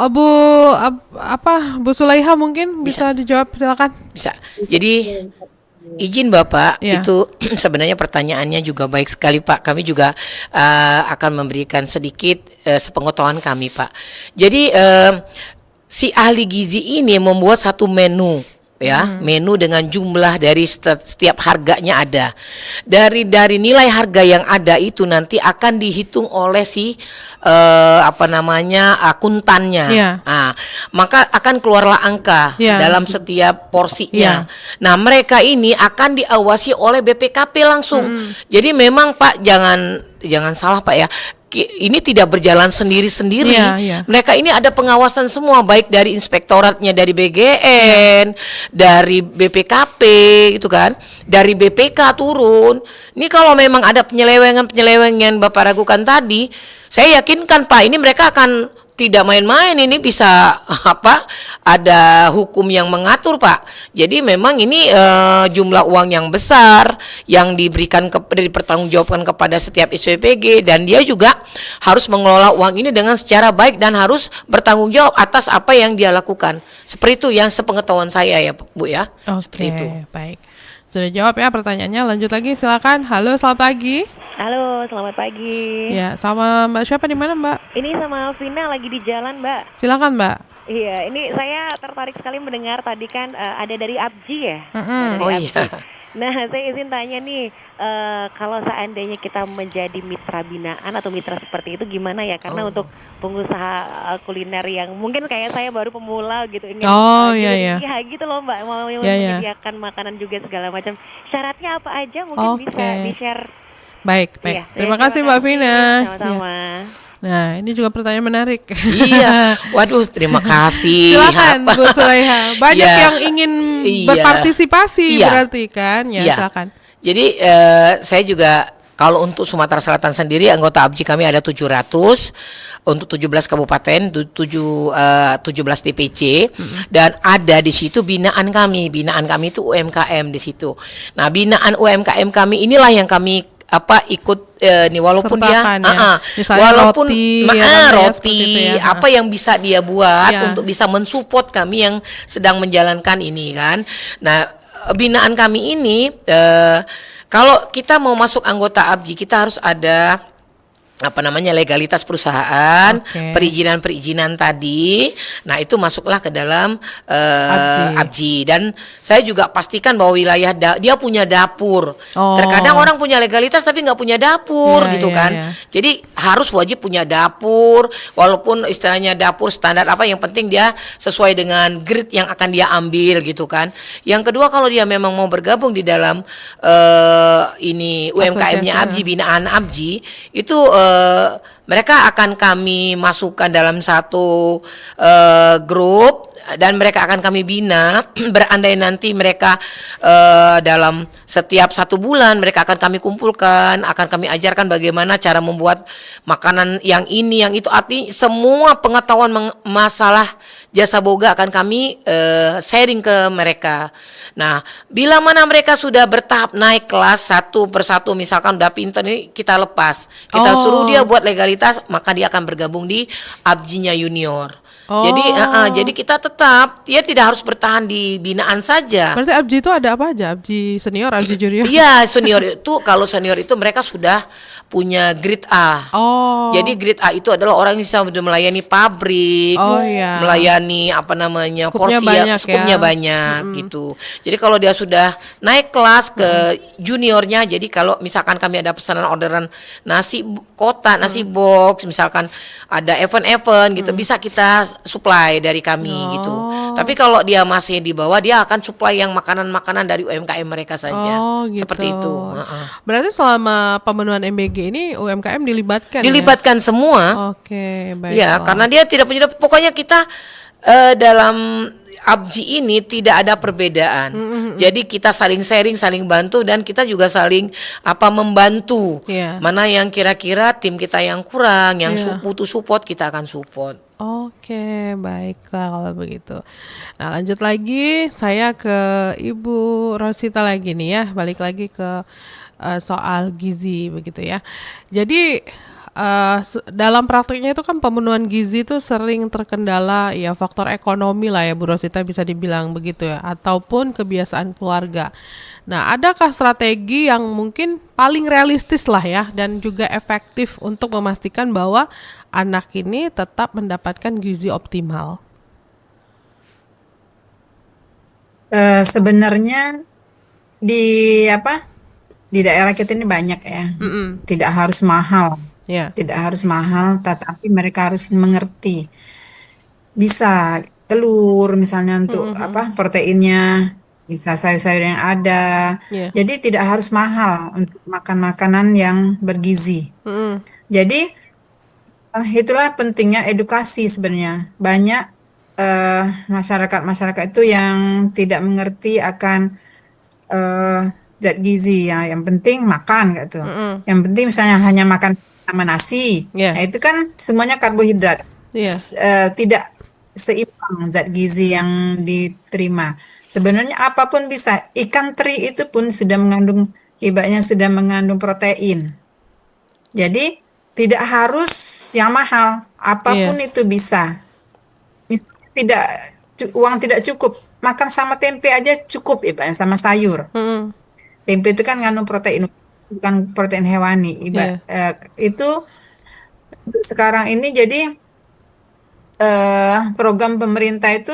Bu Sulaiha mungkin bisa dijawab, silakan. Bisa. Jadi izin Bapak, Ya. itu sebenarnya pertanyaannya juga baik sekali Pak. Kami juga akan memberikan sedikit sepengetahuan kami Pak. Jadi si ahli gizi ini membuat satu menu ya, menu dengan jumlah dari setiap harganya ada. Dari nilai harga yang ada itu nanti akan dihitung oleh si akuntannya. Iya. Nah, maka akan keluarlah angka Iya. dalam setiap porsinya. Iya. Nah, mereka ini akan diawasi oleh BPKP langsung. Jadi memang Pak jangan salah Pak ya. Ini tidak berjalan sendiri-sendiri. Iya, iya. Mereka ini ada pengawasan semua, baik dari inspektoratnya, dari BGN, dari BPKP, gitu kan, dari BPK turun. Ini kalau memang ada penyelewengan Bapak ragukan tadi, saya yakinkan Pak, ini mereka akan tidak main-main, ini bisa ada hukum yang mengatur Pak. Jadi memang ini jumlah uang yang besar yang dipertanggungjawabkan kepada setiap SPPG, dan dia juga harus mengelola uang ini dengan secara baik dan harus bertanggung jawab atas apa yang dia lakukan. Seperti itu yang sepengetahuan saya ya Bu ya. Seperti itu. Baik. Sudah jawab ya pertanyaannya. Lanjut lagi, silakan. Halo, selamat pagi. Halo, selamat pagi. Ya, sama Mbak siapa di mana Mbak? Ini sama Vina lagi di jalan, Mbak. Silakan Mbak. Iya, ini saya tertarik sekali mendengar tadi kan ada dari Abji ya. Mm-mm. Dari Oh Abji. iya. Nah, saya izin tanya nih, kalau seandainya kita menjadi mitra binaan atau mitra seperti itu gimana ya? Karena untuk pengusaha kuliner yang mungkin kayak saya baru pemula gitu, ingin iya. gitu loh Mbak, mau Iya, iya. menyediakan makanan juga segala macam. Syaratnya apa aja mungkin bisa di-share? Baik. Iya, Terima kasih Mbak Vina. Sama-sama. Ya. Nah, ini juga pertanyaan menarik. Iya. Waduh, terima kasih. Silakan Bu Sulaiha. Banyak Ya. yang ingin Iya. berpartisipasi Iya. berarti kan? Ya, Iya. silakan. Jadi saya juga kalau untuk Sumatera Selatan sendiri anggota ABJI kami ada 700 untuk 17 kabupaten, 17 DPC, dan ada di situ binaan kami. Binaan kami itu UMKM di situ. Nah, binaan UMKM kami inilah yang kami ikut nih walaupun Sertakan dia ya. Misalnya walaupun roti, ya kan, ya, roti seperti itu ya. apa yang bisa dia buat Ya. untuk bisa mensupport kami yang sedang menjalankan ini kan. Nah, binaan kami ini kalau kita mau masuk anggota ABJI kita harus ada legalitas perusahaan, Oke. perizinan tadi. Nah, itu masuklah ke dalam ABJI. ABJI. Dan saya juga pastikan bahwa wilayah dia punya dapur. Oh. Terkadang orang punya legalitas tapi nggak punya dapur Iya, gitu iya, kan. iya. Jadi harus wajib punya dapur, walaupun istilahnya dapur standar apa, yang penting dia sesuai dengan grade yang akan dia ambil gitu kan. Yang kedua, kalau dia memang mau bergabung di dalam UMKM-nya Asosiasi, ABJI, binaan ABJI, itu mereka akan kami masukkan dalam satu grup dan mereka akan kami bina. Berandai nanti mereka dalam setiap 1 bulan mereka akan kami kumpulkan, akan kami ajarkan bagaimana cara membuat makanan yang ini, yang itu. Artinya semua pengetahuan masalah jasa boga akan kami sharing ke mereka. Nah, bila mana mereka sudah bertahap naik kelas satu persatu, misalkan udah pintar ini, kita lepas, kita suruh dia buat legalitas, maka dia akan bergabung di ABJI-nya junior. Jadi kita tetap, dia tidak harus bertahan di binaan saja. Berarti ABJI itu ada apa aja? ABJI senior, ABJI junior? Iya, senior itu, kalau senior itu mereka sudah punya grade A. Oh. Jadi grade A itu adalah orang yang bisa melayani pabrik, Oh, iya. melayani skupnya banyak gitu. Jadi kalau dia sudah naik kelas ke juniornya, jadi kalau misalkan kami ada pesanan orderan nasi kotak, nasi box, misalkan ada event-event gitu, bisa kita supply dari kami gitu. Tapi kalau dia masih di bawah, dia akan supply yang makanan-makanan dari UMKM mereka saja. Oh gitu. Seperti itu. Heeh. Berarti selama pemenuhan MBG ini UMKM dilibatkan ya? Dilibatkan semua. Oke, Ya, baiklah. karena dia tidak punya, pokoknya kita dalam ABJI ini tidak ada perbedaan. Jadi kita saling sharing, saling bantu, dan kita juga saling membantu. Iya. Mana yang kira-kira tim kita yang kurang, yang Iya. butuh support, kita akan support. Oke, baiklah kalau begitu. Nah, lanjut lagi, saya ke Ibu Rosita lagi nih ya, balik lagi ke soal gizi begitu ya. Jadi dalam praktiknya itu kan pemenuhan gizi itu sering terkendala ya faktor ekonomi lah ya Bu Rosita, bisa dibilang begitu ya, ataupun kebiasaan keluarga. Nah, adakah strategi yang mungkin paling realistis lah ya dan juga efektif untuk memastikan bahwa anak ini tetap mendapatkan gizi optimal? Sebenarnya di di daerah kita ini banyak ya, tidak harus mahal, Ya. tetapi mereka harus mengerti. Bisa telur misalnya untuk proteinnya, bisa sayur-sayur yang ada. Ya. Jadi tidak harus mahal untuk makan makanan yang bergizi. Jadi itulah pentingnya edukasi sebenarnya. Banyak masyarakat-masyarakat itu yang tidak mengerti akan zat gizi ya. Yang penting makan gitu. Yang penting misalnya hanya makan sama nasi. Ya. Nah, itu kan semuanya karbohidrat. Iya. Tidak seimbang zat gizi yang diterima. Sebenarnya apapun bisa. Ikan teri itu pun sudah mengandung, ibaratnya sudah mengandung protein. Jadi tidak harus yang mahal, apapun itu bisa. Misalnya uang tidak cukup, makan sama tempe aja cukup, ibaratnya sama sayur. Tempe itu kan mengandung protein, bukan protein hewani. Itu untuk sekarang ini jadi program pemerintah itu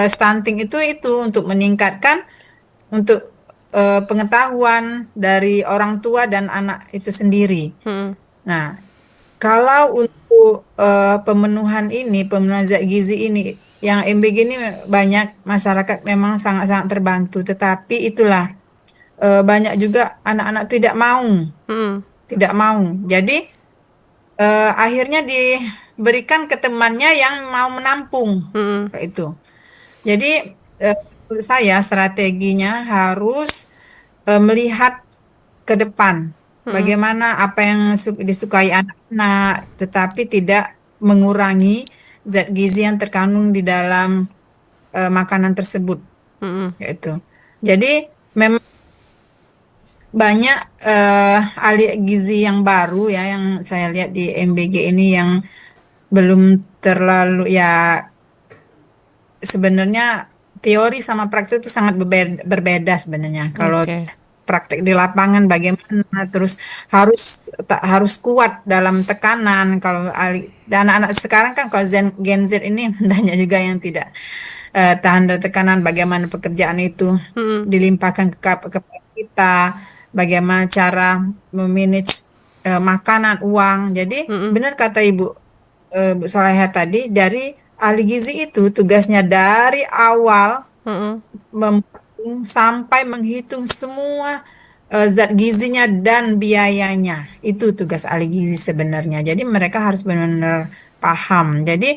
stunting itu untuk meningkatkan untuk pengetahuan dari orang tua dan anak itu sendiri. Nah, kalau untuk pemenuhan zat gizi ini, yang MBG ini banyak masyarakat memang sangat-sangat terbantu. Tetapi itulah banyak juga anak-anak tidak mau. Jadi akhirnya diberikan ke temannya yang mau menampung, kayak itu. Jadi menurut saya strateginya harus melihat ke depan. Bagaimana apa yang disukai anak-anak, tetapi tidak mengurangi zat gizi yang terkandung di dalam makanan tersebut. Yaitu. Jadi memang banyak ahli gizi yang baru ya, yang saya lihat di MBG ini yang belum terlalu ya, sebenarnya teori sama praktek itu sangat berbeda sebenarnya. Kalau praktek di lapangan bagaimana, terus harus kuat dalam tekanan. Kalau anak-anak sekarang kan, kalau Gen Z ini banyak juga yang tidak tahan dari tekanan. Bagaimana pekerjaan itu dilimpahkan kepada kita, bagaimana cara memanage makanan, uang. Jadi benar kata Ibu Soleha tadi, dari ahli gizi itu tugasnya dari awal sampai menghitung semua zat gizinya dan biayanya. Itu tugas ahli gizi sebenarnya. Jadi mereka harus benar-benar paham. Jadi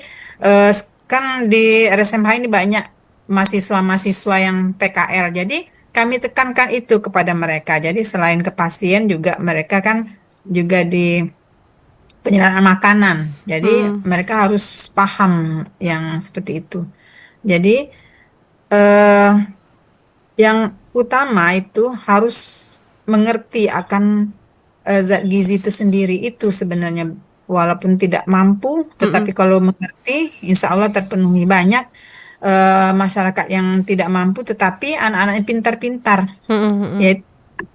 kan di RSMH ini banyak mahasiswa-mahasiswa yang PKL. Jadi kami tekankan itu kepada mereka. Jadi selain ke pasien juga mereka kan juga di penyediaan makanan. Jadi mereka harus paham yang seperti itu. Jadi yang utama itu harus mengerti akan zat gizi itu sendiri itu sebenarnya, walaupun tidak mampu, tetapi kalau mengerti, insya Allah terpenuhi. Banyak masyarakat yang tidak mampu, tetapi anak-anaknya pintar-pintar, yaitu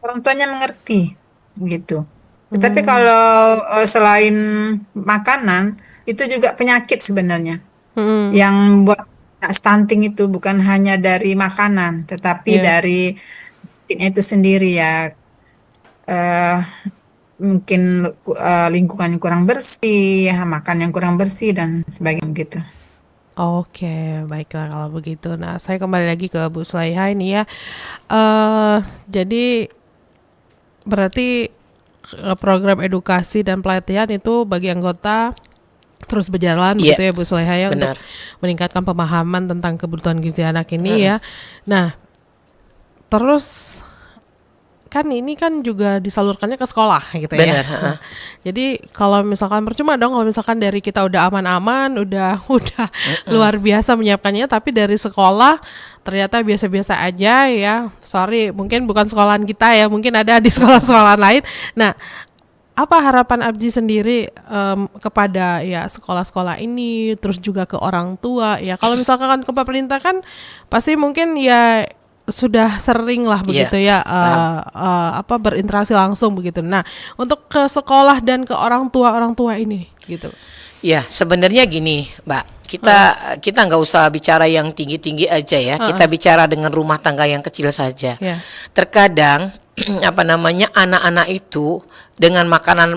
orang tuanya mengerti, gitu. Tetapi kalau selain makanan, itu juga penyakit sebenarnya, yang buat stunting itu bukan hanya dari makanan, tetapi dari itu sendiri ya. Mungkin lingkungan yang kurang bersih, makan yang kurang bersih dan sebagainya gitu. Oke, baiklah kalau begitu. Nah, saya kembali lagi ke Bu Sulaiha ini ya. Jadi berarti program edukasi dan pelatihan itu bagi anggota terus berjalan Iya, begitu ya Bu Sulaiha ya, untuk benar. meningkatkan pemahaman tentang kebutuhan gizi anak ini ya. Nah, terus kan ini kan juga disalurkannya ke sekolah gitu ya. Benar, Nah, jadi kalau misalkan percuma dong kalau misalkan dari kita udah aman-aman, udah luar biasa menyiapkannya, tapi dari sekolah ternyata biasa-biasa aja ya. Sorry, mungkin bukan sekolahan kita ya, mungkin ada di sekolah-sekolah lain. Nah, apa harapan Abji sendiri kepada ya sekolah-sekolah ini, terus juga ke orang tua ya? Kalau misalkan kan ke pemerintah kan pasti mungkin ya sudah sering lah begitu ya berinteraksi langsung begitu. Nah, untuk ke sekolah dan ke orang tua ini gitu. Ya, sebenarnya gini, Mbak. Kita nggak usah bicara yang tinggi-tinggi aja ya. Kita bicara dengan rumah tangga yang kecil saja. Ya. Terkadang anak-anak itu dengan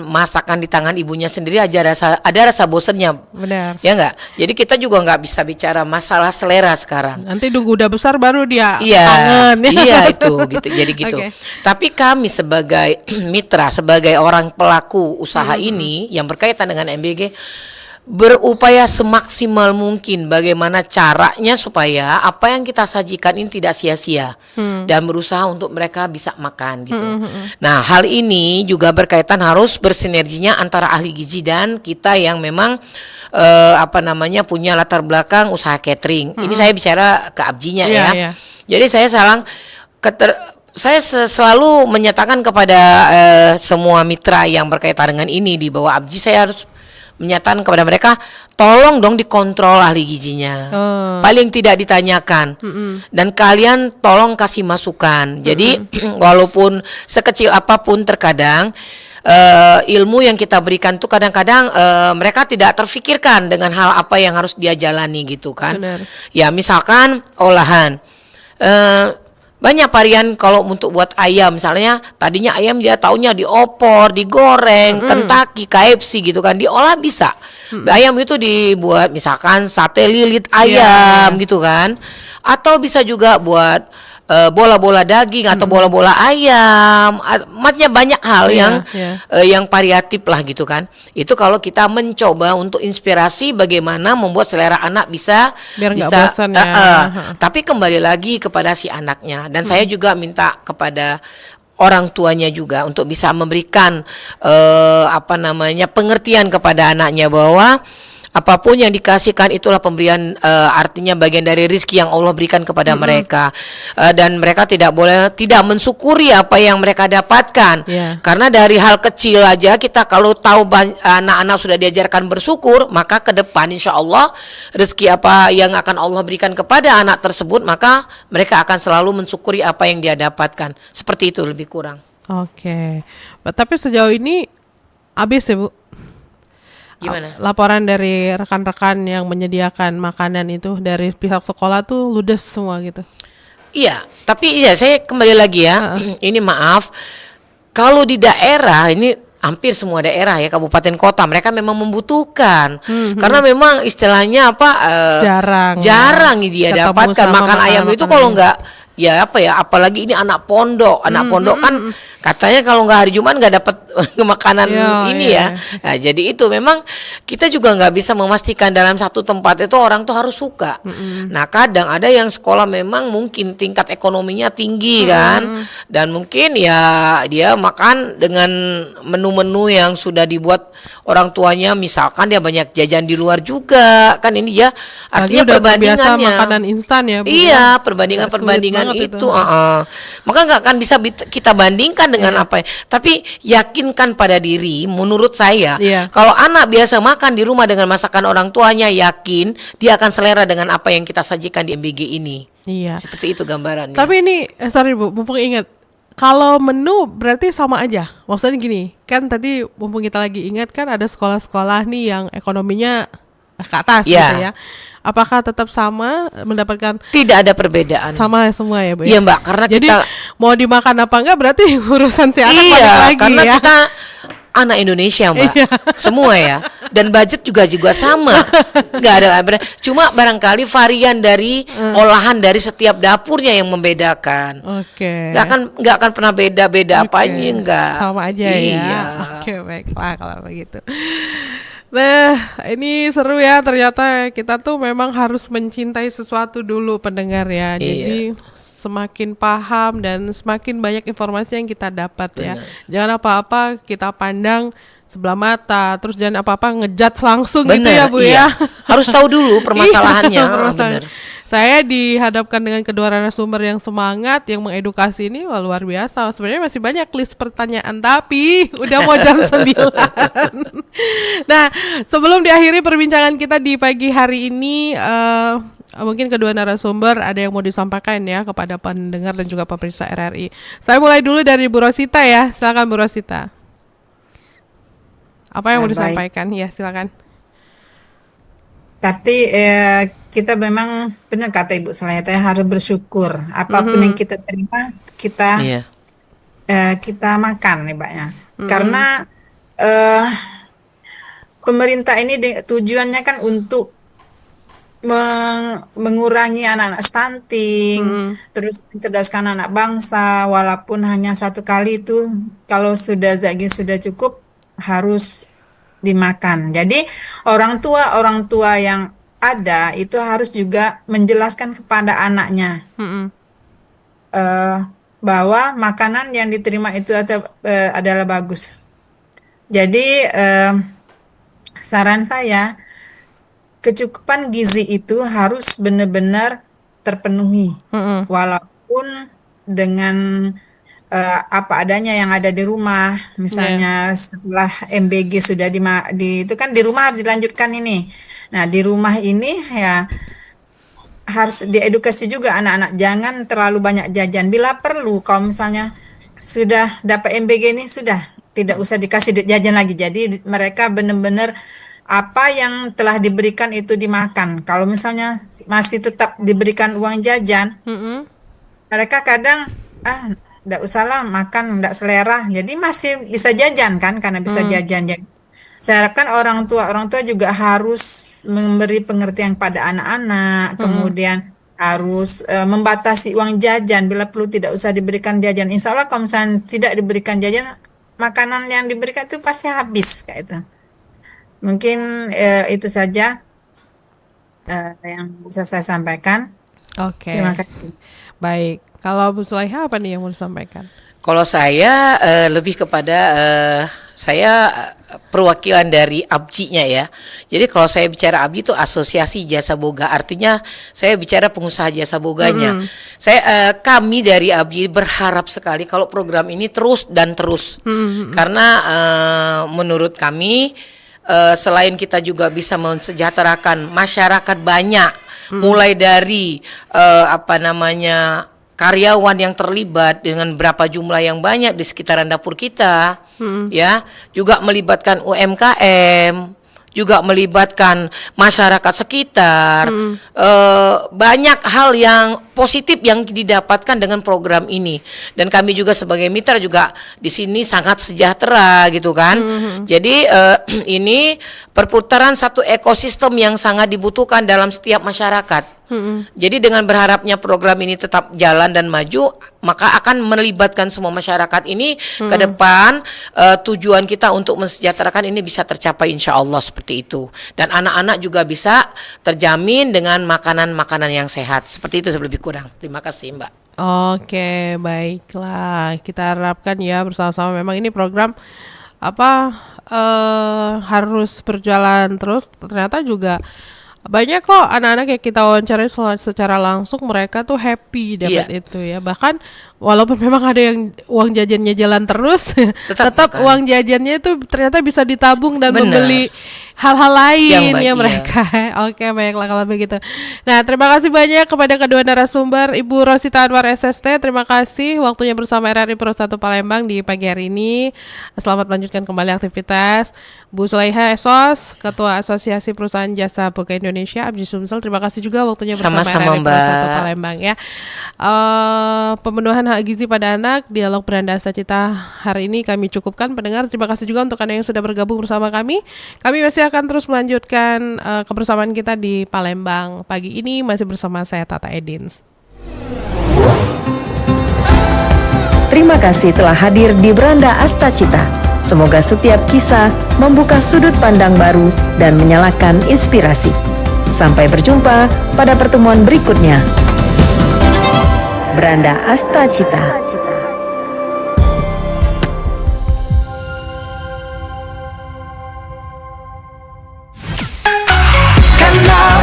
masakan di tangan ibunya sendiri aja ada rasa bosennya. Benar. Ya nggak? Jadi kita juga nggak bisa bicara masalah selera sekarang. Nanti nunggu udah besar baru dia Iya, kangen. iya itu gitu. Jadi gitu. Oke. Tapi kami sebagai mitra, sebagai orang pelaku usaha ini yang berkaitan dengan MBG berupaya semaksimal mungkin bagaimana caranya supaya apa yang kita sajikan ini tidak sia-sia dan berusaha untuk mereka bisa makan gitu. Nah, hal ini juga berkaitan harus bersinerginya antara ahli gizi dan kita yang memang punya latar belakang usaha catering. Ini saya bicara ke Abjinya Iya, ya. iya. Jadi saya selalu menyatakan kepada semua mitra yang berkaitan dengan ini di bawah Abji, saya harus menyatakan kepada mereka, tolong dong dikontrol ahli gizinya. Paling tidak ditanyakan. Dan kalian tolong kasih masukan. Jadi walaupun sekecil apapun terkadang ilmu yang kita berikan tuh kadang-kadang mereka tidak terfikirkan dengan hal apa yang harus dia jalani gitu kan. Benar. Ya misalkan olahan. Banyak varian kalau untuk buat ayam, misalnya tadinya ayam dia taunya diopor, digoreng, Kentucky, KFC gitu kan, diolah bisa. Ayam itu dibuat misalkan sate lilit ayam gitu kan, atau bisa juga buat bola-bola daging atau bola-bola ayam, macamnya banyak hal yang variatif lah gitu kan. Itu kalau kita mencoba untuk inspirasi bagaimana membuat selera anak bisa Biar nggak bosan ya. Tapi kembali lagi kepada si anaknya, dan saya juga minta kepada orang tuanya juga untuk bisa memberikan pengertian kepada anaknya bahwa apapun yang dikasihkan itulah pemberian, artinya bagian dari rezeki yang Allah berikan kepada mereka, dan mereka tidak boleh tidak mensyukuri apa yang mereka dapatkan. Karena dari hal kecil aja kita kalau tahu anak-anak sudah diajarkan bersyukur, maka ke depan insya Allah rezeki apa yang akan Allah berikan kepada anak tersebut, maka mereka akan selalu mensyukuri apa yang dia dapatkan. Seperti itu lebih kurang. Oke. Tapi sejauh ini habis ya Bu? Gimana? Laporan dari rekan-rekan yang menyediakan makanan itu dari pihak sekolah tuh ludes semua gitu. Iya, tapi saya kembali lagi ya. Ini maaf, kalau di daerah ini hampir semua daerah ya, kabupaten kota, mereka memang membutuhkan. Karena memang istilahnya jarang dia ketemu dapatkan sama makan ayam itu makanan-makanan kalau enggak apalagi ini anak pondok kan katanya kalau nggak hari Jumat nggak dapat makanan ini ya. Nah, jadi itu memang kita juga nggak bisa memastikan dalam satu tempat itu orang tuh harus suka. Nah, kadang ada yang sekolah memang mungkin tingkat ekonominya tinggi kan, dan mungkin ya dia makan dengan menu-menu yang sudah dibuat orang tuanya, misalkan dia banyak jajan di luar juga kan, ini ya artinya perbandingannya makanan instan ya Bu. Iya, perbandingan itu. Maka nggak akan bisa kita bandingkan dengan apa. Tapi yakinkan pada diri. Menurut saya, kalau anak biasa makan di rumah dengan masakan orang tuanya, yakin dia akan selera dengan apa yang kita sajikan di MBG ini. Iya. Seperti itu gambarannya. Tapi ini sorry Bu, mumpung ingat, kalau menu berarti sama aja. Maksudnya gini, kan tadi mumpung kita lagi ingat kan ada sekolah-sekolah nih yang ekonominya ke atas gitu ya. Apakah tetap sama mendapatkan? Tidak ada perbedaan. Sama semua ya Bu? Iya Mbak, karena jadi kita mau dimakan apa enggak berarti urusan si anak balik lagi karena ya. kita anak Indonesia, Mbak. Iya. Semua ya. Dan budget juga sama. Nggak ada. Cuma barangkali varian dari olahan dari setiap dapurnya yang membedakan. Oke. Nggak akan pernah beda-beda Oke. apanya, enggak. Sama aja Iya. ya. Oke, baiklah kalau begitu. Nah, ini seru ya, ternyata kita tuh memang harus mencintai sesuatu dulu pendengar ya. Iya. Jadi semakin paham dan semakin banyak informasi yang kita dapat ya. Jangan apa-apa kita pandang sebelah mata, terus jangan apa-apa ngejudge langsung gitu Bener, ya Bu iya. ya. Harus tahu dulu permasalahannya. Iya, permasalahan. Bener. Saya dihadapkan dengan kedua narasumber yang semangat, yang mengedukasi ini, wah luar biasa. Sebenarnya masih banyak list pertanyaan, tapi udah mau jam 9. Nah, sebelum diakhiri perbincangan kita di pagi hari ini, mungkin kedua narasumber ada yang mau disampaikan ya kepada pendengar dan juga pemirsa RRI. Saya mulai dulu dari Bu Rosita ya, silakan Bu Rosita. Apa yang mau Baik. disampaikan? Ya, silakan. Tapi kita memang benar kata Ibu Salayata harus bersyukur. Apapun yang kita terima, kita Iya. kita makan nih Mbaknya. Karena eh, pemerintah ini tujuannya kan untuk mengurangi anak-anak stunting, terus mencerdaskan anak bangsa, walaupun hanya satu kali itu, kalau sudah zat gizi sudah cukup harus dimakan. Jadi orang tua yang ada itu harus juga menjelaskan kepada anaknya bahwa makanan yang diterima itu adalah bagus. Jadi saran saya, kecukupan gizi itu harus benar-benar terpenuhi, walaupun dengan apa adanya yang ada di rumah. Misalnya setelah MBG sudah itu kan di rumah harus dilanjutkan ini. Nah, di rumah ini ya harus diedukasi juga anak-anak, jangan terlalu banyak jajan. Bila perlu, kalau misalnya sudah dapat MBG ini sudah tidak usah dikasih duit jajan lagi. Jadi mereka benar-benar apa yang telah diberikan itu dimakan. Kalau misalnya masih tetap diberikan uang jajan, mereka kadang nggak usahlah makan, nggak selera, jadi masih bisa jajan kan, karena bisa jajan. Jadi saya harapkan orang tua juga harus memberi pengertian pada anak-anak, kemudian harus membatasi uang jajan, bila perlu tidak usah diberikan jajan. Insya Allah kalau misalnya tidak diberikan jajan, makanan yang diberikan itu pasti habis kayak itu. Mungkin itu saja yang bisa saya sampaikan. Oke. Terima kasih. Baik. Kalau Bu Sulaiha apa nih yang mau disampaikan? Kalau saya lebih kepada saya perwakilan dari ABJI-nya ya. Jadi kalau saya bicara ABJI itu Asosiasi Jasa Boga, artinya saya bicara pengusaha jasa boganya. Kami dari ABJI berharap sekali kalau program ini terus dan terus. Karena menurut kami selain kita juga bisa mensejahterakan masyarakat banyak, mulai dari karyawan yang terlibat dengan berapa jumlah yang banyak di sekitaran dapur kita, ya, juga melibatkan UMKM, juga melibatkan masyarakat sekitar, banyak hal yang positif yang didapatkan dengan program ini. Dan kami juga sebagai mitra juga di sini sangat sejahtera gitu kan. Jadi ini perputaran satu ekosistem yang sangat dibutuhkan dalam setiap masyarakat. Jadi dengan berharapnya program ini tetap jalan dan maju, maka akan melibatkan semua masyarakat ini ke depan. Tujuan kita untuk mensejahterakan ini bisa tercapai insya Allah seperti itu. Dan anak-anak juga bisa terjamin dengan makanan-makanan yang sehat. Seperti itu lebih kurang. Terima kasih Mbak. Oke, baiklah. Kita harapkan ya bersama-sama, memang ini program harus berjalan terus. Ternyata juga banyak kok anak-anak yang kita wawancarai secara langsung, mereka tuh happy dapat itu ya. Bahkan walaupun memang ada yang uang jajannya jalan terus, tetap uang jajannya itu ternyata bisa ditabung dan membeli hal-hal lain Yang baik, ya iya. mereka. Oke, baiklah kalau begitu. Nah, terima kasih banyak kepada kedua narasumber, Ibu Rosita Anwar SST. Terima kasih waktunya bersama RRI Pro 1 Palembang di pagi hari ini. Selamat melanjutkan kembali aktivitas. Bu Sulaiha Esos, Ketua Asosiasi Perusahaan Jasa Boga Indonesia, Abji Sumsel. Terima kasih juga waktunya bersama Sama-sama, RRI Pro 1 Mbak. Palembang ya. Pemenuhan hak gizi pada anak, dialog beranda Asta Cita hari ini kami cukupkan. Pendengar, terima kasih juga untuk Anda yang sudah bergabung bersama kami. Kami masih akan terus melanjutkan kebersamaan kita di Palembang pagi ini, masih bersama saya Tata Edins. Terima kasih telah hadir di Beranda Asta Cita. Semoga setiap kisah membuka sudut pandang baru dan menyalakan inspirasi. Sampai berjumpa pada pertemuan berikutnya. Beranda Asta Cita.